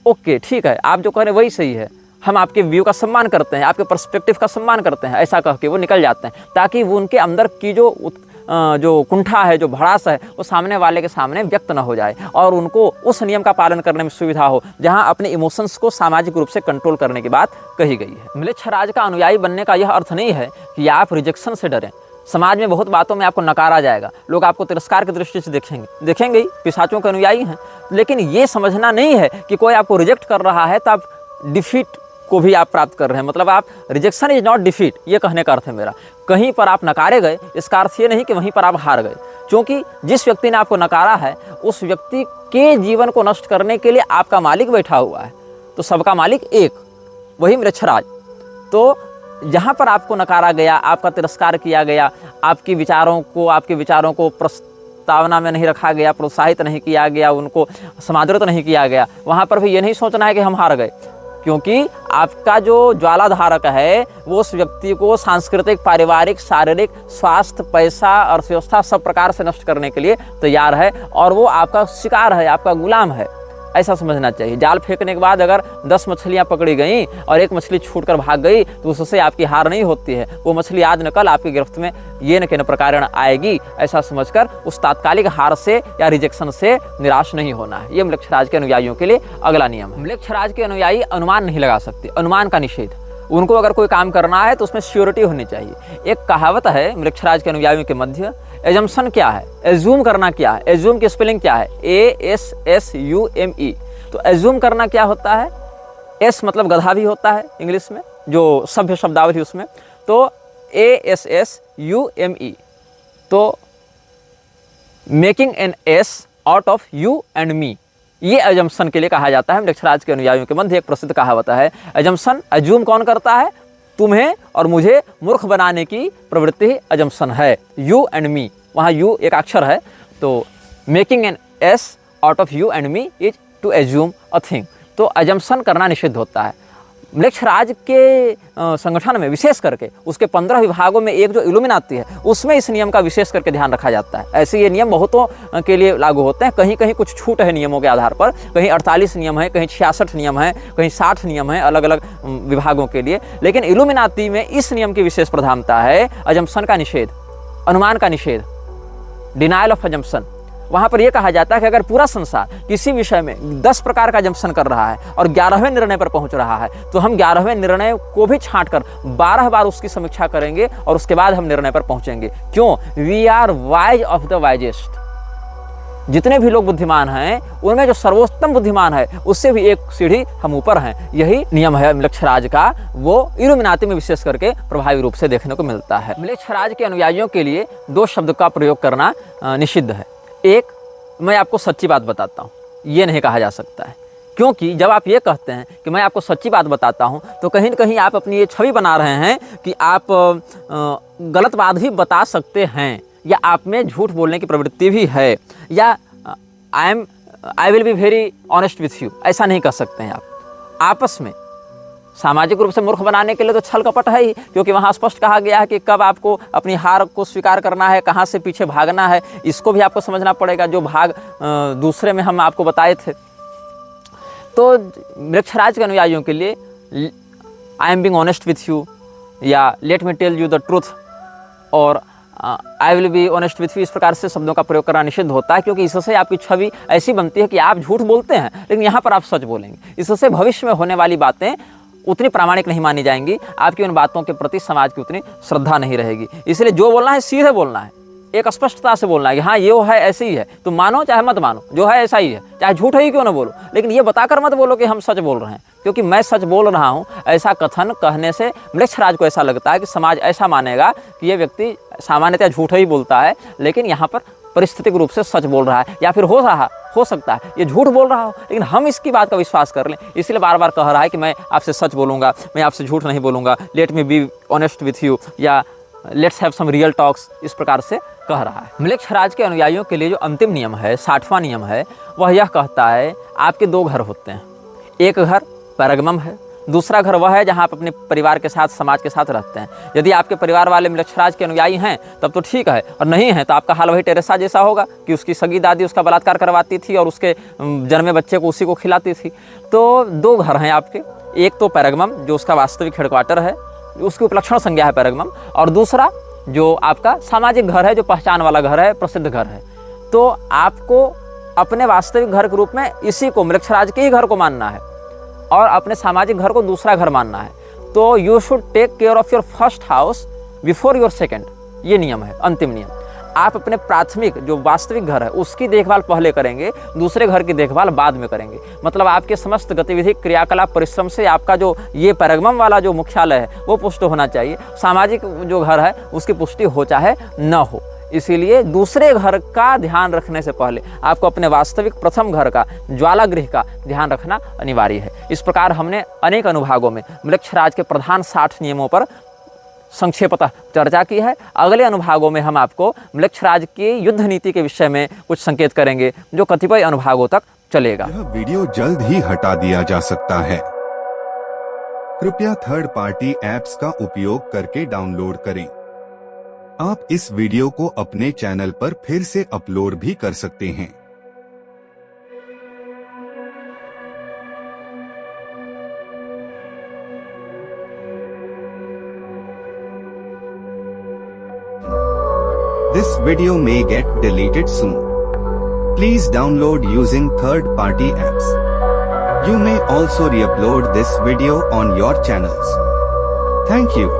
S1: ओके ठीक है, आप जो कह रहे हैं वही सही है, हम आपके व्यू का सम्मान करते हैं, आपके पर्सपेक्टिव का सम्मान करते हैं, ऐसा कह के वो निकल जाते हैं, ताकि वो उनके अंदर की जो कुंठा है, जो भड़ास है, वो सामने वाले के सामने व्यक्त न हो जाए और उनको उस नियम का पालन करने में सुविधा हो जहां अपने इमोशंस को सामाजिक रूप से कंट्रोल करने की बात कही गई है। म्लेच्छराज का अनुयायी बनने का यह अर्थ नहीं है कि आप रिजेक्शन से डरें। समाज में बहुत बातों में आपको नकारा जाएगा, लोग आपको तिरस्कार की दृष्टि से देखेंगे ही, पिशाचों के अनुयायी हैं। लेकिन ये समझना नहीं है कि कोई आपको रिजेक्ट कर रहा है तो आप डिफीट को भी आप प्राप्त कर रहे हैं। मतलब आप रिजेक्शन इज नॉट डिफीट, ये कहने का अर्थ है मेरा। कहीं पर आप नकारे गए, इसका अर्थ ये नहीं कि वहीं पर आप हार गए, क्योंकि जिस व्यक्ति ने आपको नकारा है उस व्यक्ति के जीवन को नष्ट करने के लिए आपका मालिक बैठा हुआ है। तो सबका मालिक एक, वही म्लेच्छराज। तो जहाँ पर आपको नकारा गया, आपका तिरस्कार किया गया, आपके विचारों को प्रस्तावना में नहीं रखा गया, प्रोत्साहित नहीं किया गया, उनको समादृत नहीं किया गया, वहाँ पर भी ये नहीं सोचना है कि हम हार गए, क्योंकि आपका जो ज्वालाधारक है वो उस व्यक्ति को सांस्कृतिक, पारिवारिक, शारीरिक, स्वास्थ्य, पैसा, अर्थव्यवस्था सब प्रकार से नष्ट करने के लिए तैयार है और वो आपका शिकार है, आपका गुलाम है, ऐसा समझना चाहिए। जाल फेंकने के बाद अगर 10 मछलियां पकड़ी गई और एक मछली छूटकर भाग गई तो उससे आपकी हार नहीं होती है, वो मछली आज न कल आपकी गिरफ्त में ये न के न प्रकार आएगी, ऐसा समझकर उस तात्कालिक हार से या रिजेक्शन से निराश नहीं होना है। ये म्लेच्छराज के अनुयायियों के लिए अगला नियम है। म्लेच्छराज के अनुयायी अनुमान नहीं लगा सकते, अनुमान का निषेध। उनको अगर कोई काम करना है तो उसमें श्योरिटी होनी चाहिए। एक कहावत है म्लेच्छराज के अनुयायियों के मध्य, एजम्पशन क्या है, एज्यूम करना क्या है, एज्यूम की स्पेलिंग क्या है, ASSUME। तो एज्यूम करना क्या होता है, एस मतलब गधा भी होता है इंग्लिश में, जो सभ्य शब्दावली उसमें, तो ASSUME, तो making an ass out of you and मी, ये एजम्पशन के लिए कहा जाता है। म्लेच्छराज के अनुयायियों के मध्य एक प्रसिद्ध कहावत है, एजम्पशन, एज्यूम कौन करता है, तुम्हें और मुझे मूर्ख बनाने की प्रवृत्ति ही एजम्पशन है, यू एंड मी, वहाँ यू एक अक्षर है, तो making an ass out of you and me is to assume a thing. तो एजम्पशन करना निषिद्ध होता है। म्लेच्छराज के संगठन में विशेष करके उसके 15 विभागों में एक जो इल्यूमिनाती है उसमें इस नियम का विशेष करके ध्यान रखा जाता है। ऐसे ये नियम बहुतों के लिए लागू होते हैं, कहीं कहीं कुछ छूट है नियमों के आधार पर, कहीं 48 नियम है, कहीं 66 नियम है, कहीं 60 नियम है अलग अलग विभागों के लिए। लेकिन इल्यूमिनाती में इस नियम की विशेष प्रधानता है, अजम्पशन का निषेध, अनुमान का निषेध, डिनायल ऑफ अजम्पशन। वहाँ पर यह कहा जाता है कि अगर पूरा संसार किसी विषय में 10 प्रकार का अजम्पशन कर रहा है और 11वें निर्णय पर पहुंच रहा है तो हम 11वें निर्णय को भी छांटकर 12 बार उसकी समीक्षा करेंगे और उसके बाद हम निर्णय पर पहुंचेंगे। क्यों? We are wise of the wisest. जितने भी लोग बुद्धिमान हैं उनमें जो सर्वोत्तम बुद्धिमान है उससे भी एक सीढ़ी हम ऊपर हैं। यही नियम है म्लेच्छराज का, वो इल्यूमिनाती में विशेष करके प्रभावी रूप से देखने को मिलता है। म्लेच्छराज के अनुयायियों के लिए 2 शब्द का प्रयोग करना निषिद्ध है। एक, मैं आपको सच्ची बात बताता हूँ, ये नहीं कहा जा सकता है, क्योंकि जब आप ये कहते हैं कि मैं आपको सच्ची बात बताता हूँ तो कहीं न कहीं आप अपनी ये छवि बना रहे हैं कि आप गलत बात भी बता सकते हैं या आप में झूठ बोलने की प्रवृत्ति भी है, या आई will be very honest with you, ऐसा नहीं कर सकते हैं आप। आपस में सामाजिक रूप से मूर्ख बनाने के लिए तो छल कपट है ही, क्योंकि वहाँ स्पष्ट कहा गया है कि कब आपको अपनी हार को स्वीकार करना है, कहाँ से पीछे भागना है, इसको भी आपको समझना पड़ेगा, जो भाग दूसरे में हम आपको बताए थे। तो म्लेच्छराज के अनुयायियों के लिए I am being honest with you या let me tell you the truth और I will be honest with you, इस प्रकार से शब्दों का प्रयोग करना निषिद्ध होता है, क्योंकि इससे आपकी छवि ऐसी बनती है कि आप झूठ बोलते हैं लेकिन यहाँ पर आप सच बोलेंगे। इससे भविष्य में होने वाली बातें उतनी प्रामाणिक नहीं मानी जाएंगी, आपकी उन बातों के प्रति समाज की उतनी श्रद्धा नहीं रहेगी। इसलिए जो बोलना है सीधे बोलना है, एक स्पष्टता से बोलना है कि हाँ ये है, ऐसे ही है, तुम मानो चाहे मत मानो, जो है ऐसा ही है, चाहे झूठ ही क्यों ना बोलो, लेकिन ये बताकर मत बोलो कि हम सच बोल रहे हैं, क्योंकि मैं सच बोल रहा हूँ। ऐसा कथन कहने से म्लेच्छराज को ऐसा लगता है कि समाज ऐसा मानेगा कि ये व्यक्ति सामान्यतः झूठ ही बोलता है, लेकिन यहाँ पर परिस्थितिक रूप से सच बोल रहा है, या फिर हो सकता है ये झूठ बोल रहा हो, लेकिन हम इसकी बात का विश्वास कर लें, इसलिए बार बार कह रहा है कि मैं आपसे सच बोलूँगा, मैं आपसे झूठ नहीं बोलूँगा, let me be honest with you, या let's have some real talks, इस प्रकार से कह रहा है। म्लेच्छराज के अनुयायियों के लिए जो अंतिम नियम है, 60वां नियम है, वह यह कहता है आपके 2 घर होते हैं। एक घर पैरगमम है, दूसरा घर वह है जहाँ आप अपने परिवार के साथ, समाज के साथ रहते हैं। यदि आपके परिवार वाले म्लेच्छराज के अनुयायी हैं तब तो ठीक है, और नहीं है तो आपका हाल वही टेरेसा जैसा होगा कि उसकी सगी दादी उसका बलात्कार करवाती थी और उसके जन्मे बच्चे को उसी को खिलाती थी। तो 2 घर हैं आपके, एक तो पैरगमम जो उसका वास्तविक हेडक्वार्टर है, उसकी उपलक्षण संज्ञा है पैरगमम, और दूसरा जो आपका सामाजिक घर है, जो पहचान वाला घर है, प्रसिद्ध घर है। तो आपको अपने वास्तविक घर के रूप में इसी को, म्लेच्छराज के ही घर को मानना है और अपने सामाजिक घर को दूसरा घर मानना है। तो you should take care of your first house before your second, ये नियम है, अंतिम नियम। आप अपने प्राथमिक जो वास्तविक घर है उसकी देखभाल पहले करेंगे, दूसरे घर की देखभाल बाद में करेंगे। मतलब आपके समस्त गतिविधि, क्रियाकलाप, परिश्रम से आपका जो ये पैरगमम वाला जो मुख्यालय है वो पुष्ट होना चाहिए, सामाजिक जो घर है उसकी पुष्टि हो चाहे न हो। इसीलिए दूसरे घर का ध्यान रखने से पहले आपको अपने वास्तविक प्रथम घर का, ज्वालागृह का ध्यान रखना अनिवार्य है। इस प्रकार हमने अनेक अनुभागों में म्लेच्छराज के प्रधान 60 नियमों पर संक्षेपतः चर्चा की है। अगले अनुभागों में हम आपको म्लेच्छराज की युद्ध नीति के विषय में कुछ संकेत करेंगे जो कतिपय अनुभागों तक चलेगा।
S2: यह वीडियो जल्द ही हटा दिया जा सकता है। कृपया थर्ड पार्टी ऐप्स का उपयोग करके डाउनलोड करें। आप इस वीडियो को अपने चैनल पर फिर से अपलोड भी कर सकते हैं। This video may get deleted soon. Please download using third-party apps. You may also re-upload this video on your channels. Thank you.